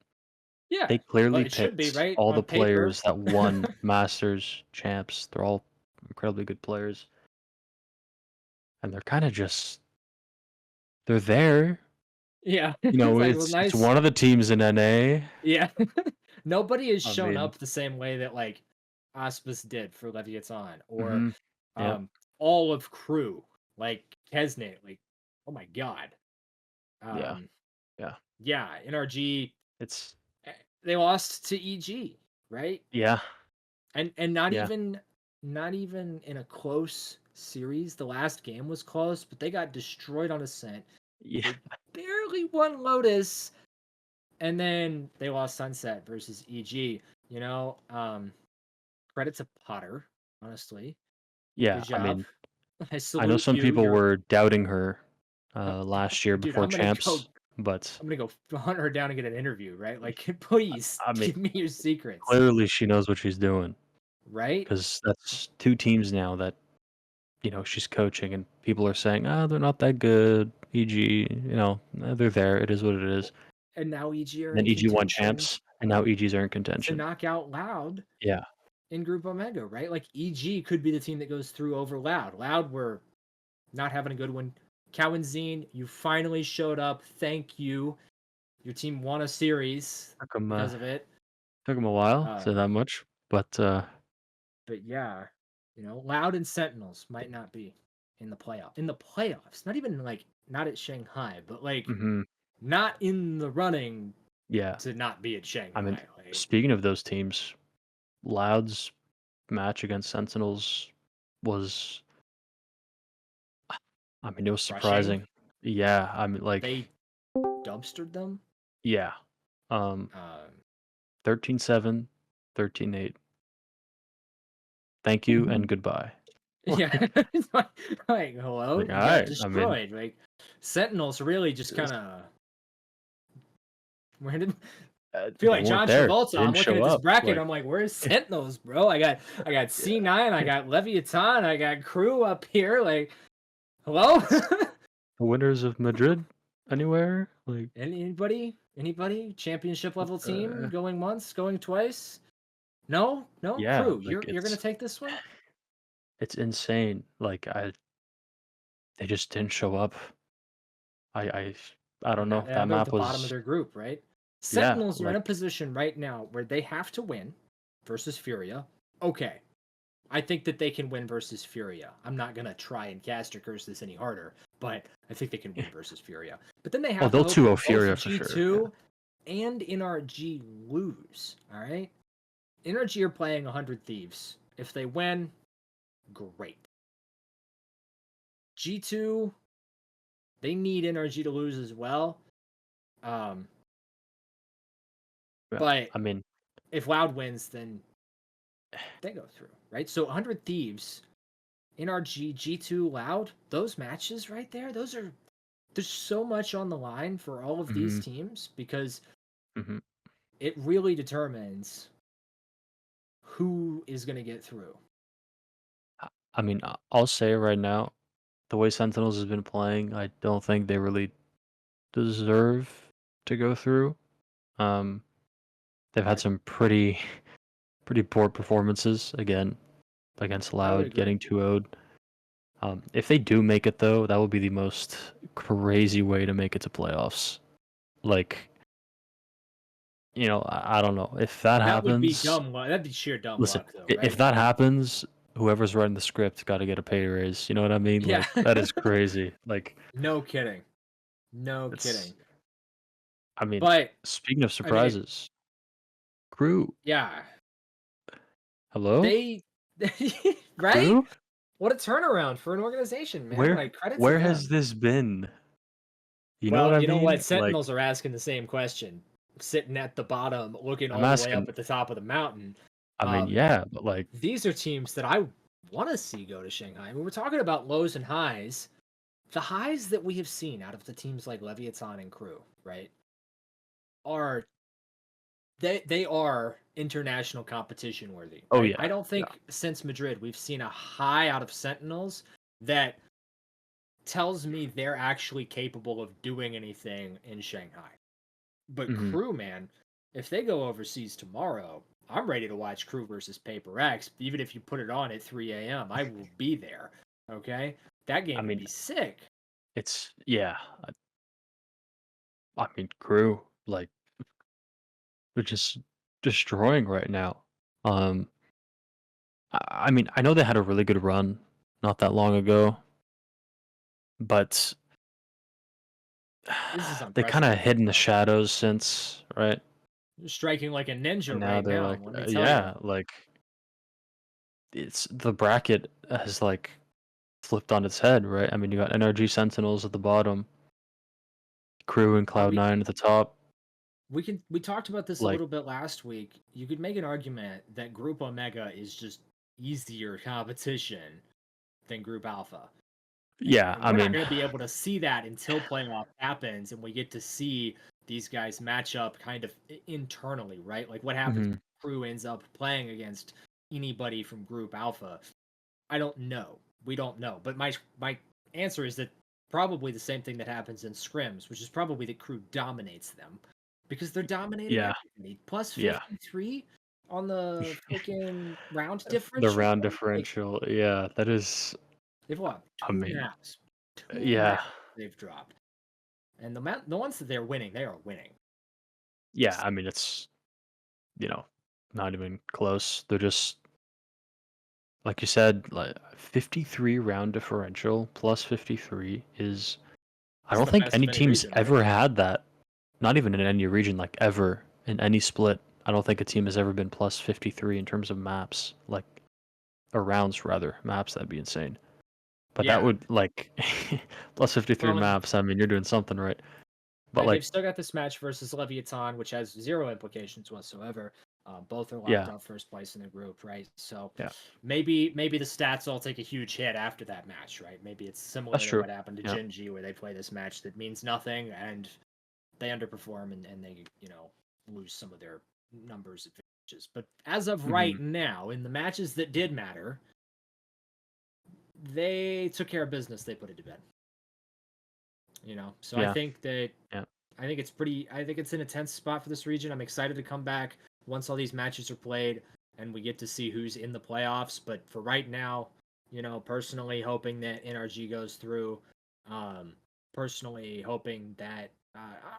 Yeah, They clearly but it should be picked right all the on paper. players that won Masters, champs. They're all incredibly good players, and they're kind of just they're there. Yeah, You know, it's like, well, it's nice. one of the teams in NA. Yeah, nobody has I shown mean, up the same way that like Aspis did for Leviathan, or mm-hmm. Yep, all of crew like Kesnate. Like, oh my god. yeah, Um, yeah. yeah, NRG. It's They lost to EG, right? yeah, And not yeah, even in a close series. The last game was close, but they got destroyed on Ascent. yeah, They barely won Lotus, and then they lost Sunset versus EG. Credit to Potter, honestly. yeah. Good I job. mean, I I know salute some you. people You're were doubting her uh, last year dude. before champs, but I'm gonna go hunt her down and get an interview, right? Like, please I mean, give me your secrets, clearly she knows what she's doing right? because that's two teams now that she's coaching, and people are saying, "Ah, they're not that good." EG, they're there. It is what it is. And now EG are And then in EG won contention champs, and now EGs are in to contention. knock out Loud Yeah, in Group Omega, right? Like, EG could be the team that goes through over Loud. Loud were not having a good one. Cowanzine, you finally showed up. Thank you. Your team won a series took them because of it. a while, say Um, that much, but but yeah, Loud and Sentinels might not be in the playoffs. Not even like not at Shanghai, but like mhm, not in the running yeah. to not be at I mean, Shanghai. Like, speaking of those teams, Loud's match against Sentinels was, I mean, it was crushing. surprising. Yeah, I mean, like, They dumpstered them. yeah, um, Um, 13-7, 13-8. Thank you and goodbye. yeah, it's like, hello, Like, you got alright, I mean, destroyed. Like, Sentinels really just kind of where did feel they like weren't John there. They Travolta. I'm didn't looking show at this up, bracket. like, I'm like, where's Sentinels, bro? I got C9. I got Leviathan. I got Crew up here. Like, hello? the winners of Madrid anywhere? Like, Anybody? Championship level team uh, going once, going twice? No, yeah, Crew. like, You're gonna take this one? it's insane. Like, they just didn't show up. I I I don't know. Now That they're at map the bottom of was their group, right? yeah, Sentinels are in like a position right now where they have to win versus Furia. Okay, I think that they can win versus Furia. I'm not gonna try and cast or curse this any harder, but I think they can win versus Furia. But then they oh, have to they'll hope 2-0 that both Furia for sure. Yeah. G2 and NRG lose. All right, NRG are playing 100 Thieves. If they win, great. G2, they need NRG to lose as well. Um, Yeah. but I mean, if Loud wins, then they go through, right? So 100 Thieves, NRG, G2, Loud, those matches right there, there's so much on the line for all of these mhm, teams because mhm. it really determines who is going to get through. I mean, I'll say right now, the way Sentinels has been playing, I don't think they really deserve to go through. Um, they've had Okay. some pretty poor performances again against I would Loud, agree. getting 2-0'd. If they do make it though, that would be the most crazy way to make it to playoffs. Like, I don't know if that That would be happens. dumb luck. That'd be sheer dumb Listen, luck, though, if right? that happens, whoever's writing the script got to get a pay raise. You know what I mean? Yeah. Like that is crazy. Like No kidding. No it's. kidding. I mean, But speaking of I mean, surprises, crew. yeah, Hello, they right? crew. What a turnaround for an organization, man. Where Like credit to where has them. this been? You know what Well, I you know what? mean? Like Sentinels are asking the same question, sitting at the bottom, looking I'm all the way asking. up at the top of the mountain. I mean, Um, yeah, but like, these are teams that I want to see go to Shanghai. I mean, we're talking about lows and highs. The highs that we have seen out of the teams like Leviathan and Crew, right, are they are international competition worthy, oh right? I yeah, don't yeah. think since Madrid we've seen a high out of Sentinels that tells me they're actually capable of doing anything in Shanghai. But Hmm. Crew, man, if they go overseas tomorrow, I'm ready to watch Crew versus Paper X. Even if you put it on at 3 a.m., I will be there. Okay, that I game would mean, be sick. it's yeah. I mean, crew like they're just destroying right now. Um, I mean, I know they had a really good run not that long ago, but This is they kind of hid unprecedented, in the bro. shadows since, right? You're striking like a And ninja now right they're now. like, Let me tell you. yeah, like it's the bracket has like flipped on its head, right? I mean, you got NRG Sentinels at the bottom, Crew and We Cloud9 at the top. we talked about this a Like, little bit last week. You could make an argument that Group Omega is just easier competition than Group Alpha. yeah, And I we're not mean, going to be able to see that until playoff happens and we get to see these guys match up kind of internally, right? Like what happens mhm, if Crew ends up playing against anybody from Group Alpha. I don't know. We don't know. But my answer is that probably the same thing that happens in scrims, which is probably that Crew dominates them because they're dominating yeah, everybody. Plus yeah. 53 on the freaking round The differential, round bro. Like differential, yeah, that is. they've what? I Two mean, maps. Two yeah, maps they've dropped. And the ones that they're winning, they are winning. yeah. I mean, it's you know not even close. They're just like you said, like 53 round differential plus 53 is. I This is don't the think best any of any team's region, right? ever had that. Not even in any region, like ever in any split. I don't think a team has ever been plus 53 in terms of maps, like or rounds rather. Maps, that'd be insane. But that Yeah. would like plus 53 Well, and maps. I mean, you're doing something right. But they've like, still got this match versus Leviathan, which has zero implications whatsoever. Both are locked yeah, up first place in the group, right? So yeah, maybe the stats all take a huge hit after that match, right? Maybe it's that's similar to true. what happened to Yeah. GenG, where they play this match that means nothing and they underperform and they lose some of their numbers advantages. But as of Hmm. right now, in the matches that did matter, they took care of business. They put it to bed. So I Yeah. think that Yeah. I think it's an intense spot for this region. I'm excited to come back once all these matches are played and we get to see who's in the playoffs. But for right now, personally hoping that NRG goes through. Um, Personally hoping that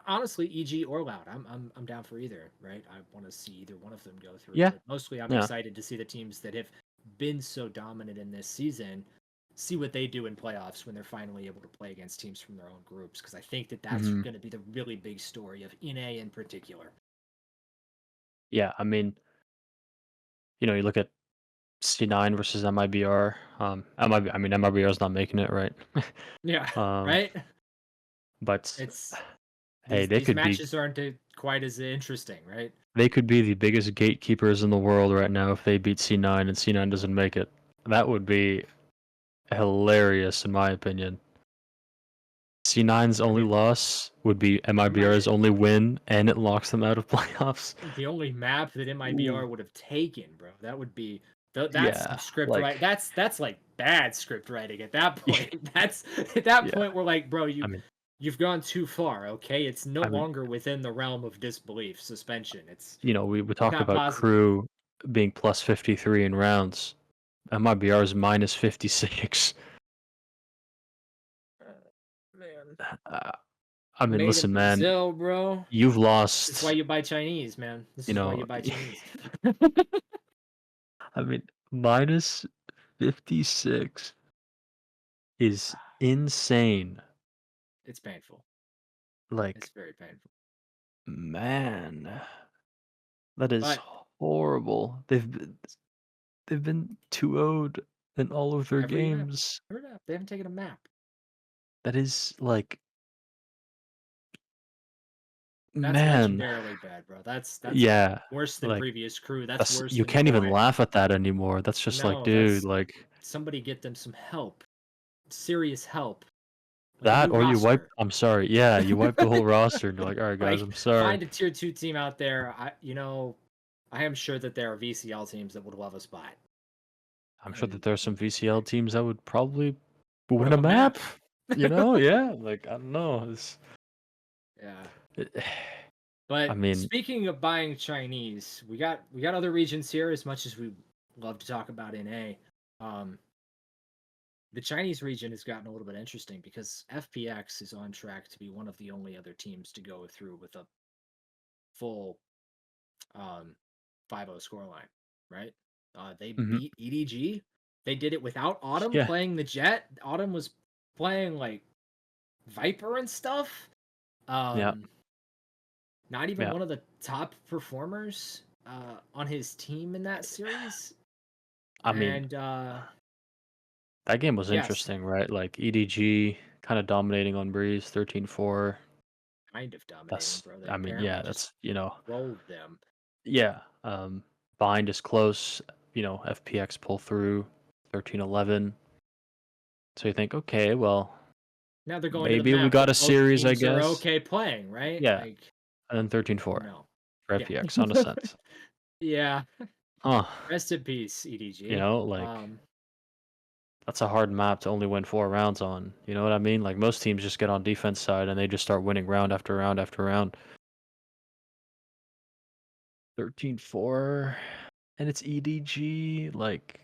honestly EG or Loud. I'm down for either, right? I want to see either one of them go through. Yeah. But mostly I'm Yeah. excited to see the teams that have been so dominant in this season see what they do in playoffs when they're finally able to play against teams from their own groups because I think that that's Hmm. going to be the really big story of EMEA in particular. Yeah. I mean, you look at C9 versus MIBR. I mean, MIBR is not making it right. Yeah, um, right? but It's hey, these matches aren't quite as interesting, right? they could be the biggest gatekeepers in the world right now if they beat C9 and C9 doesn't make it. That would be hilarious, in my opinion. C9's I only mean, loss would be MIBR's imagine only win, and it locks them out of playoffs. the only map that MIBR Ooh. would have taken, bro. That would be that's some Yeah, script like right. That's like bad script writing at that point. That's at that yeah. point we're like, bro, I mean, you've gone too far. Okay, it's no I mean, longer within the realm of disbelief suspension. It's we it's talk not about possible. crew being plus 53 in rounds. MIBR is minus 56. Uh, Man, Uh, I mean, made in listen, man, Brazil, bro. you've This is why lost. you buy Chinese, man. This You is why know, you buy Chinese. I mean, minus. 56 is insane. It's painful. It's Like, very painful. man, that is But horrible. They've been 2-0'd in all of their every map, games. every map, they haven't taken a map. That is like, That's man, legendarily bad, bro. That's yeah, worse than like previous crew. That's that's worse you than can't even EMEA. laugh at that anymore. That's just like, No, dude, that's like somebody get them some help, serious help, like a that new or you wipe roster. I'm sorry, yeah, you wipe the whole roster and you're like, "All right, guys, Like I'm sorry." find a tier 2 team out there. I am sure that there are VCL teams that would love us by it. I'm sure that And there are some VCL teams that would probably put win them a a map, map. you know? Yeah, like, I don't know, Yeah. it I But mean speaking of buying Chinese, we got other regions here as much as we love to talk about NA. Um the Chinese region has gotten a little bit interesting because FPX is on track to be one of the only other teams to go through with a full 5-0 scoreline, right? They mhm, beat EDG. They did it without Autumn yeah, playing the Jet. Autumn was playing like Viper and stuff. yeah, Um, Not even yeah. one of the top performers on his team in that series. I mean, And that game was yes, interesting, right? Like, EDG kinda dominating on Breeze, 13-4. kind of dominating, That's bro. They I mean, apparently yeah, just that's, you know rolled them. yeah, bind is close, FPX pull through, 13-11. So you think, "Okay, well, Now they're going to the maybe we map got where a both series, I teams are guess." okay playing, right? Yeah, Like, and then 13-4 no. for Yeah. FPX on Ascent. Yeah. Huh, Rest in peace, EDG. like, that's a hard map to only win 4 rounds on, you know what I mean? Like, most teams just get on defense side and they just start winning round after round after round. 13-4, and it's EDG, like,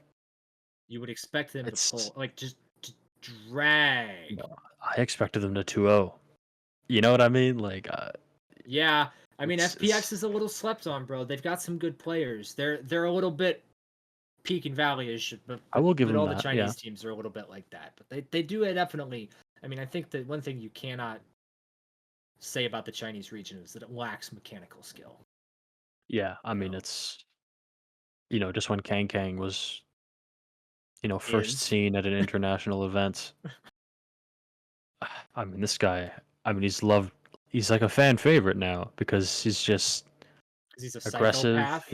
You would expect them to it's pull, like, just to drag. I expected them to 2-0. You know what I mean? Like, Yeah, I mean FPX it's is a little slept on, bro. They've got some good players. They're a little bit peak and valley-ish, but I but will give but them all the that, yeah. Chinese teams are a little bit like that. But they do definitely. I mean, I think that one thing you cannot say about the Chinese region is that it lacks mechanical skill. Yeah, I You mean, know, it's just when Kang was, first is seen at an international event, I mean, this guy, I mean, he's like a fan favorite now because he's just because he's a aggressive. psychopath.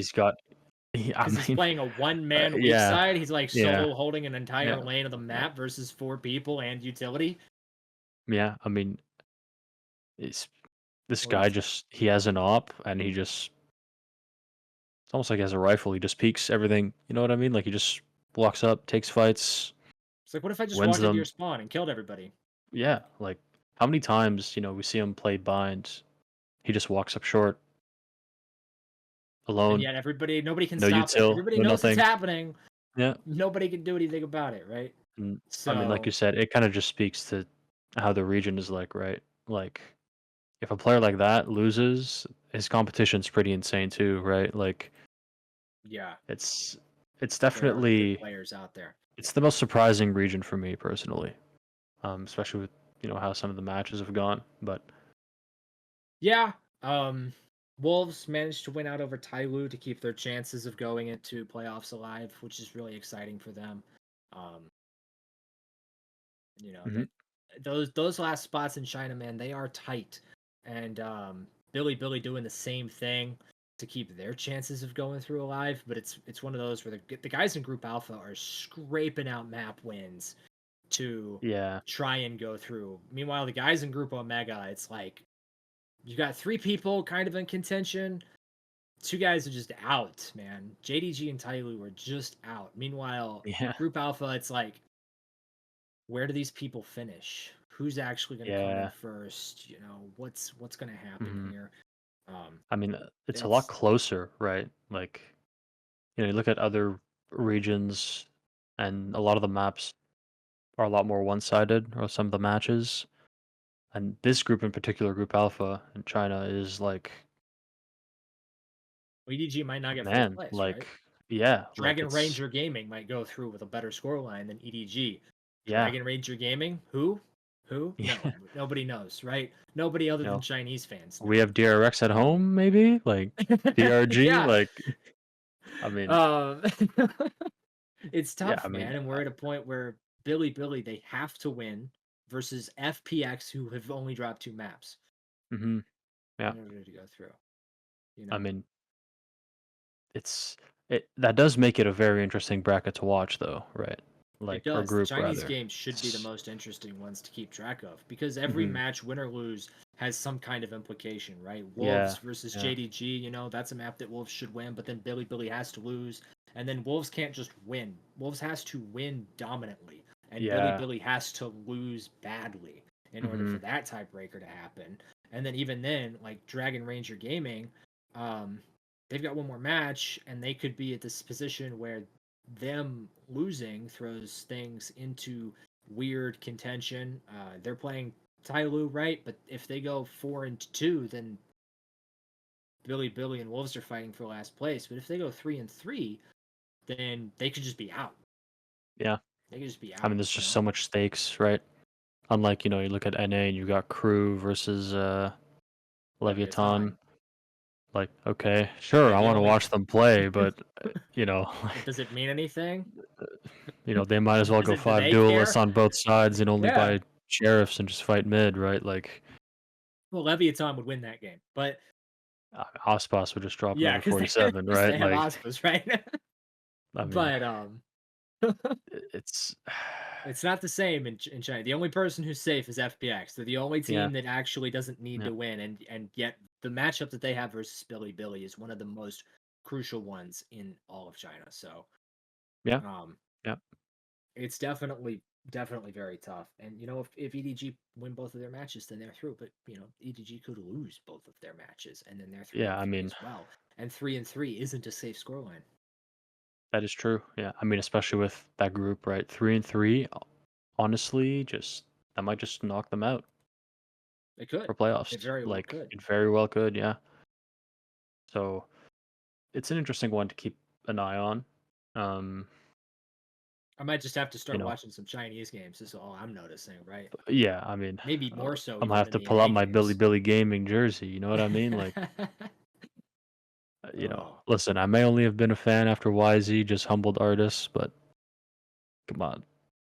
I Because he's mean, playing a one-man weak yeah, side. He's like yeah, solo holding an entire yeah, lane of the yeah, map versus 4 people and utility. yeah. I mean, it's this What do you guy say? he has an op and it's almost like he has a rifle. He just peeks everything. You know what I mean? Like he just walks up, takes fights, It's like, what if I just wins walked into your them. spawn and killed everybody? Yeah, like how many times, we see him play bind, he just walks up short, And alone, yet nobody can no stop it. util, Everybody no knows it's nothing. happening. Yeah. Nobody can do anything about it, right? And I mean, like you So, said, it kind of just speaks to how the region is like, right? Like if a player like that loses, his competition's pretty insane too, right? Like yeah, it's it's there are good definitely players out there. it's the most surprising region for me personally. Especially with, how some of the matches have gone. But Yeah, um, Wolves managed to win out over Tyloo to keep their chances of going into playoffs alive, which is really exciting for them. Um, mhm, that those last spots in China, man, they are tight. And Billy doing the same thing to keep their chances of going through alive, but it's one of those where the guys in Group Alpha are scraping out map wins to yeah, try and go through. Meanwhile, the guys in Group Omega, it's like you got 3 people kind of in contention. 2 guys are just out, man. JDG and Tyloo are just out. Meanwhile, yeah, Group Alpha, it's like, where do these people finish? Who's actually going to come in yeah. first? What's going to happen Mhm. here? Um, I mean, it's a lot it's closer, right? Like, you look at other regions, and a lot of the maps are a lot more one-sided, or some of the matches. And this group in particular, Group Alpha in China, is like, EDG might not get first man, place, like, right? Yeah, like Dragon it's Ranger Gaming might go through with a better scoreline than EDG. yeah, Dragon Ranger Gaming? Who? Who? No, yeah. nobody knows, right? Nobody other You than know, Chinese fans we know. have DRX at home, maybe like DRG. Yeah. Like, I mean, Um, it's yeah, I tough, mean, man, and we're at a point where Billy they have to win versus FPX who have only dropped 2 maps mhm, yeah, in order to go through, you I know? mean, it's it that does make it a very interesting bracket to watch, though, right? It Like, or does. The group Chinese rather. games should be the It's most interesting ones to keep track of because every mhm, match, win or lose, has some kind of implication, right? Wolves yeah, versus yeah, JDG, that's a map that Wolves should win, but then Billy has to lose, and then Wolves can't just win. Wolves has to win dominantly, and yeah, Billy has to lose badly in order for mhm, that tiebreaker to happen. And then even then, like Dragon Ranger Gaming, um, they've got one more match, and they could be at this position where them losing throws things into weird contention. They're playing Tyloo, right? But if they go 4-2, then Billy and Wolves are fighting for last place. But if they go 3-3, then they could just be out. yeah. They could just be I mean, out. there's just so much stakes, right? Unlike, you look at NA and you got Crew versus Leviathan. Leviathan. Like, okay, sure, They're I the want to only. watch them play, but But does it mean anything? they might as well Does go it? Do five they duelists care? on both sides and only Yeah. buy sheriffs and just fight mid, right? Like, Well, Leviathan would win that game, but Ospas would just drop yeah, another because 47, right? they have Like, Ospas, right? I mean, But it's it's not the same in China. The only person who's safe is FPX. They're the only yeah, team that actually doesn't need yeah, to win, and yet the matchup that they have versus Billy is one of the most crucial ones in all of China. So yeah, um, yeah, it's definitely very tough. And if EDG win both of their matches, then they're through. But EDG could lose both of their matches, and then they're three yeah. and I three mean, as well. And 3-3 isn't a safe scoreline. that is true. Yeah, I mean, especially with that group, right? 3-3, honestly, just that might just knock them out They could. for They playoffs. very well Like, could. it very well could, yeah. So it's an interesting one to keep an eye on. Um, I might just have to you start know, watching some Chinese games. Is all I'm noticing, right? yeah, I mean, Maybe more so I'm gonna even have than to the pull out NA my Billy games. Billy Gaming jersey. You know what I mean? Like, Oh, listen, I may only have been a fan after YZ just humbled artists, but come on,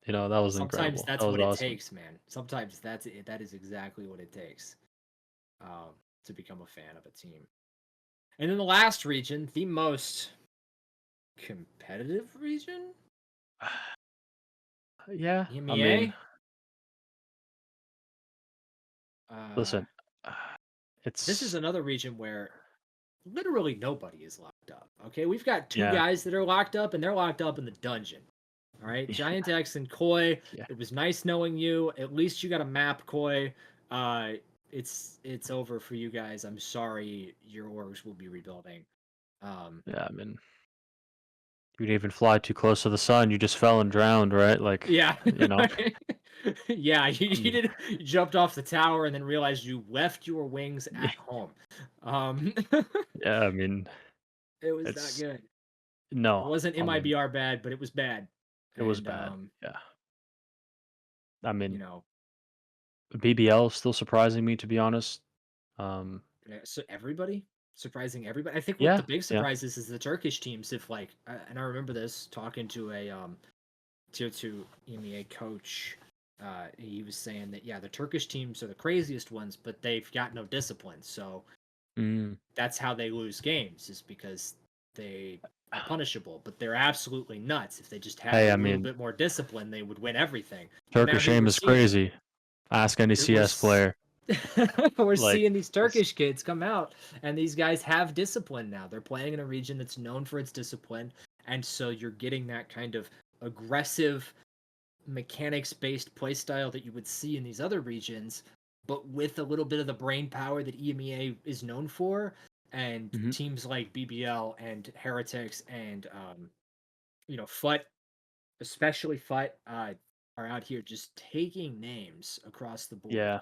that was sometimes incredible. That that's was what it awesome. takes, man. Sometimes that's it. That is exactly what it takes to become a fan of a team. And then the last region, the most competitive region, Yeah, I mean, EMEA. Uh, listen, this is it's another region where literally nobody is locked up. Okay, we've got two yeah, guys that are locked up, and they're locked up in the dungeon. All right, Giant X and Koi. yeah, It was nice knowing you. At least you got a map, Koi. Uh, it's over for you guys. I'm sorry, your orgs will be rebuilding. Um, yeah. I mean, you didn't even fly too close to the sun. You just fell and drowned, right? Like, yeah, you know, yeah. I mean, You jumped off the tower and then realized you left your wings at home. Um, yeah. I mean, it was not it's good. It no. wasn't I mean, MIBR bad, but it was bad. it was And bad. Yeah. I you mean, know, BBL is still surprising me, to be honest. Um, So everybody, surprising everybody. I think what the yeah, big yeah. surprise is the Turkish teams. If like, and I remember this talking to a tier two EMEA coach. He was saying that yeah, the Turkish teams are the craziest ones, but they've got no discipline. So Mm. that's how they lose games, is because they are punishable. But they're absolutely nuts. If they just had a Hey, I little mean, bit more discipline, they would win everything. And now Turkish here aim we're is seeing it. crazy. Ask any We're CS player. we're Like, seeing these it's Turkish kids come out, and these guys have discipline now. They're playing in a region that's known for its discipline, and so you're getting that kind of aggressive, mechanics-based play style that you would see in these other regions, but with a little bit of the brain power that EMEA is known for, and mhm. teams like BBL and Heretics and FUT, especially FUT, are out here just taking names across the board. Yeah,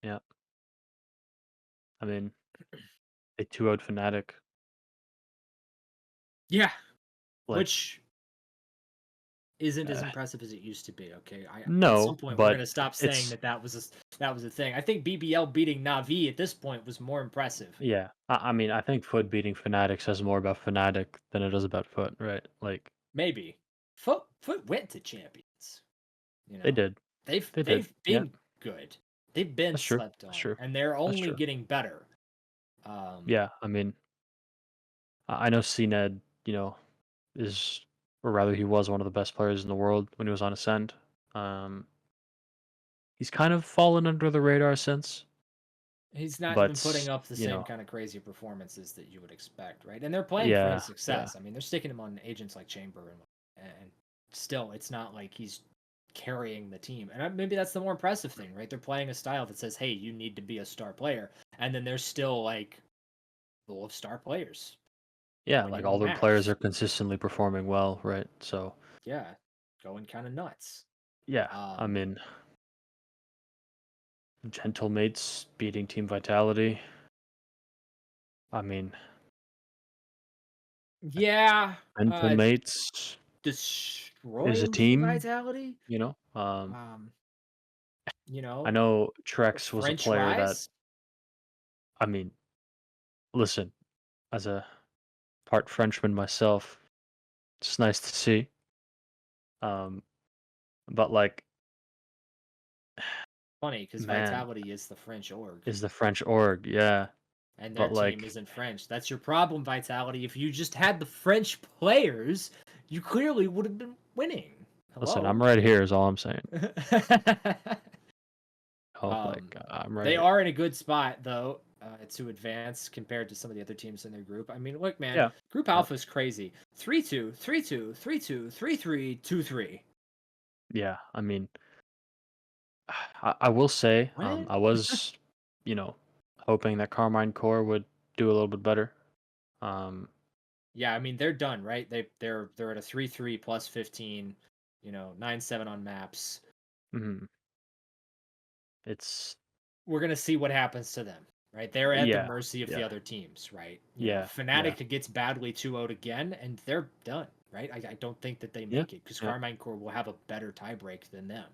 yeah. I mean, they 2-0'd Fnatic. Yeah, Like, which isn't as uh, impressive as it used to be. Okay, at some no, point we're but gonna stop saying it's that was a thing. I think BBL beating Navi at this point was more impressive. yeah. I mean, I think Foot beating Fnatic says more about Fnatic than it does about Foot, right? Like Maybe Foot went to champions. You they know, did, they did. they've Yeah, been good. They've been that's true. slept That's on, true. and they're That's only true. getting better. Um, Yeah, I mean, I know CNED, is or rather he was one of the best players in the world when he was on Ascend. Um, he's kind of fallen under the radar since, he's not been putting but up the same kind of crazy performances that you would expect, right? And they're playing for his yeah, yeah, success. I mean, they're sticking him on agents like Chamber, and still, it's not like he's carrying the team. And maybe that's the more impressive thing, right? They're playing a style that says, "Hey, you need to be a star player," and then they're still like full of star players yeah. Like winning all on their players maps. are consistently performing well, right? So Yeah, going kind of nuts. yeah, I Um, mean, Gentle Mates beating Team Vitality. I mean, yeah, Gentle Mates is a destroying Team team, Vitality. you know. Um, I know Trex was a French player that, Rise. I mean, listen, as a part Frenchman myself, it's nice to see. Um, but like, Funny because man, Vitality is the French org, is the French org, yeah. and their But team like, isn't French. That's your problem, Vitality. If you just had the French players, you clearly would have been winning. listen, Hello. I'm right here, is all I'm saying. Oh, like, um, I'm right they here. are in a good spot though to advance compared to some of the other teams in their group. I mean, look, man, Yeah, Group yeah, Alpha is crazy. 3-2, 3-2, 3-2, 3-3, 2-3. yeah. I mean, I will say, What? I was, you know, hoping that Carmine Core would do a little bit better. Um, Yeah, I mean they're done, right? They're at a 3-3 plus 15, 9-7 on maps. mhm. It's We're gonna see what happens to them, right? They're at the yeah, mercy of the yeah, other teams, right? yeah, yeah, Fnatic gets badly 2-0'd again, and they're done, right? I don't think that they yeah, make it because yeah. Carmine Core will have a better tiebreak than them,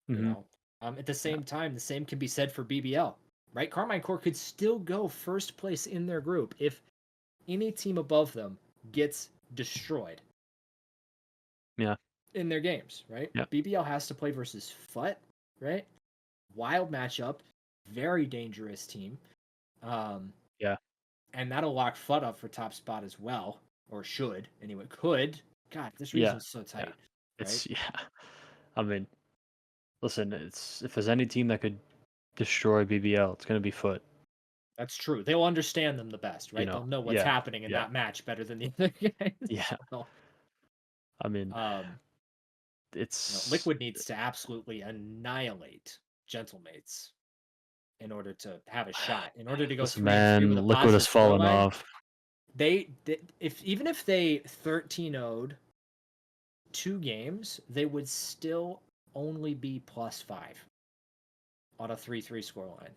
you Hmm. know. At the Yeah, same time, the same can be said for BBL, right? Carmine Core could still go first place in their group if any team above them gets destroyed yeah, in their games, right? yeah, BBL has to play versus FUT, right? Wild matchup, very dangerous team. Um, yeah, and that'll lock FUT up for top spot as well, or should anyway. Could. God, this yeah, region's so yeah. tight, right? It's yeah. I mean, listen, it's if there's any team that could destroy BBL, it's gonna be Foot. That's true. They'll understand them the best, You right? They'll know, know what's yeah, happening in yeah, that match better than the other guys. yeah. So, I mean, um, it's Liquid needs to absolutely annihilate Gentlemates in order to have a shot. In order to go listen, 3-3 with man, a Liquid has positive fallen scoreline, off. if even if they 13-0'd 2 games, they would still only be +5 on a 3-3 scoreline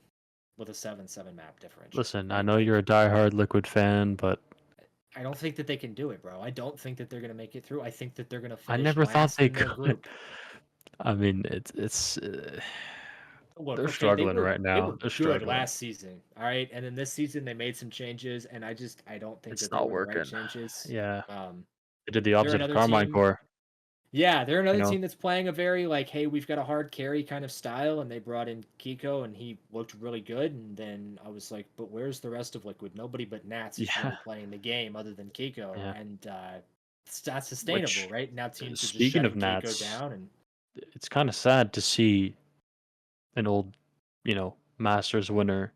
with a 7-7 map differential, Listen, I right? know you're Like, a diehard Liquid fan, but I don't think that they can do it, bro. I don't think that they're gonna make it through. I think that they're gonna I finish never thought last they in their could. group. I mean, Look, they're okay, they struggling were right they now. were They're good struggling. last season, all right, and then this season they made some changes, and I don't think It's that they not were the right working. changes. Yeah, Um, they did the they're opposite of another Carmine team. Core. Yeah, they're You another know, team that's playing a very like, hey, we've got a hard carry kind of style, and they brought in Kiko, and he looked really good. And then I was like, but where's the rest of Liquid? Nobody but Nats is yeah, really playing the game other than Kiko, yeah. and it's not sustainable, Which, right? Now teams are just speaking of shutting Kiko Nats, down, and it's kind of sad to see an old, Masters winner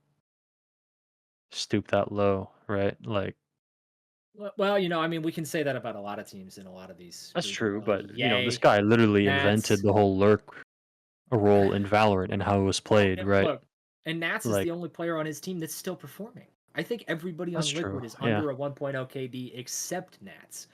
stoop that low, right? Like, well, I mean, we can say that about a lot of teams in a lot of these that's regional. true, Oh, but this yay, guy literally invented Nats. the whole lurk role in Valorant and how it was Well, played, right? look, and Nats is the Like, only player on his team that's still performing. I think everybody that's on true. Liquid is Yeah, under a 1.0 KD except Nats.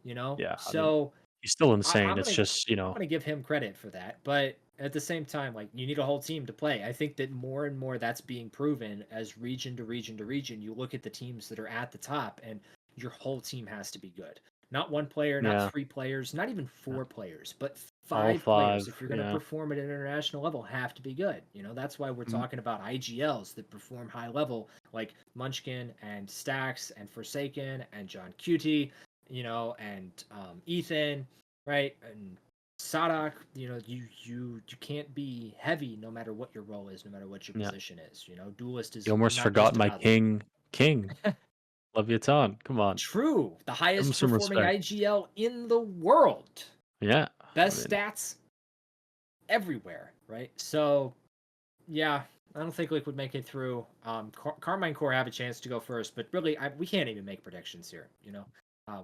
yeah. I mean, So he's still I, insane. I'm It's gonna just, I'm gonna give him credit for that, but at the same time, like you need a whole team to play. I think that more and more that's being proven as region to region to region. You look at the teams that are at the top, and your whole team has to be good. Not one player, not Yeah. 3 players, not even Yeah. 4 players, but All 5 players. 5. If you're going to Yeah. perform at an international level, have to be good. That's why we're Mhm. talking about IGLs that perform high level, like Munchkin and Stacks and Forsaken and John Cutie, and Ethan, right? And Sadak, you can't be heavy no matter what your role is, no matter what your Yeah. position is. Duelist You is almost not forgot just my about loot. king. Leviathan. Come on. True, the Give him highest some performing respect. IGL in the world. Yeah. I Best mean, stats everywhere, right? So, yeah, I don't think Liquid make it through. Carmine Core have a chance to go first, but really, we can't even make predictions here.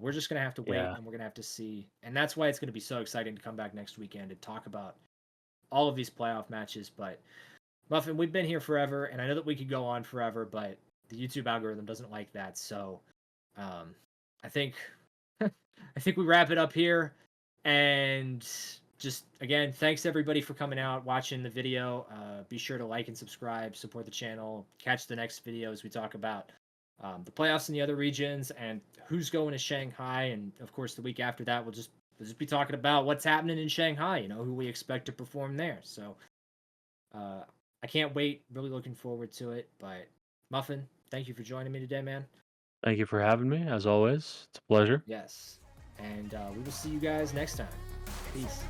We're just gonna have to wait, yeah. and we're gonna have to see, and that's why it's gonna be so exciting to come back next weekend and talk about all of these playoff matches. But Muffin, we've been here forever, and I know that we could go on forever, but the YouTube algorithm doesn't like that. So, I think I think we wrap it up here. And just again, thanks everybody for coming out, watching the video. Be sure to like and subscribe, support the channel. Catch the next video as we talk about the playoffs in the other regions and who's going to Shanghai. And of course, the week after that, we'll just be talking about what's happening in Shanghai. Who we expect to perform there. So I can't wait. Really looking forward to it. But Muffin, thank you for joining me today, man. Thank you for having me, as always. It's a pleasure. Yes. And we will see you guys next time. Peace.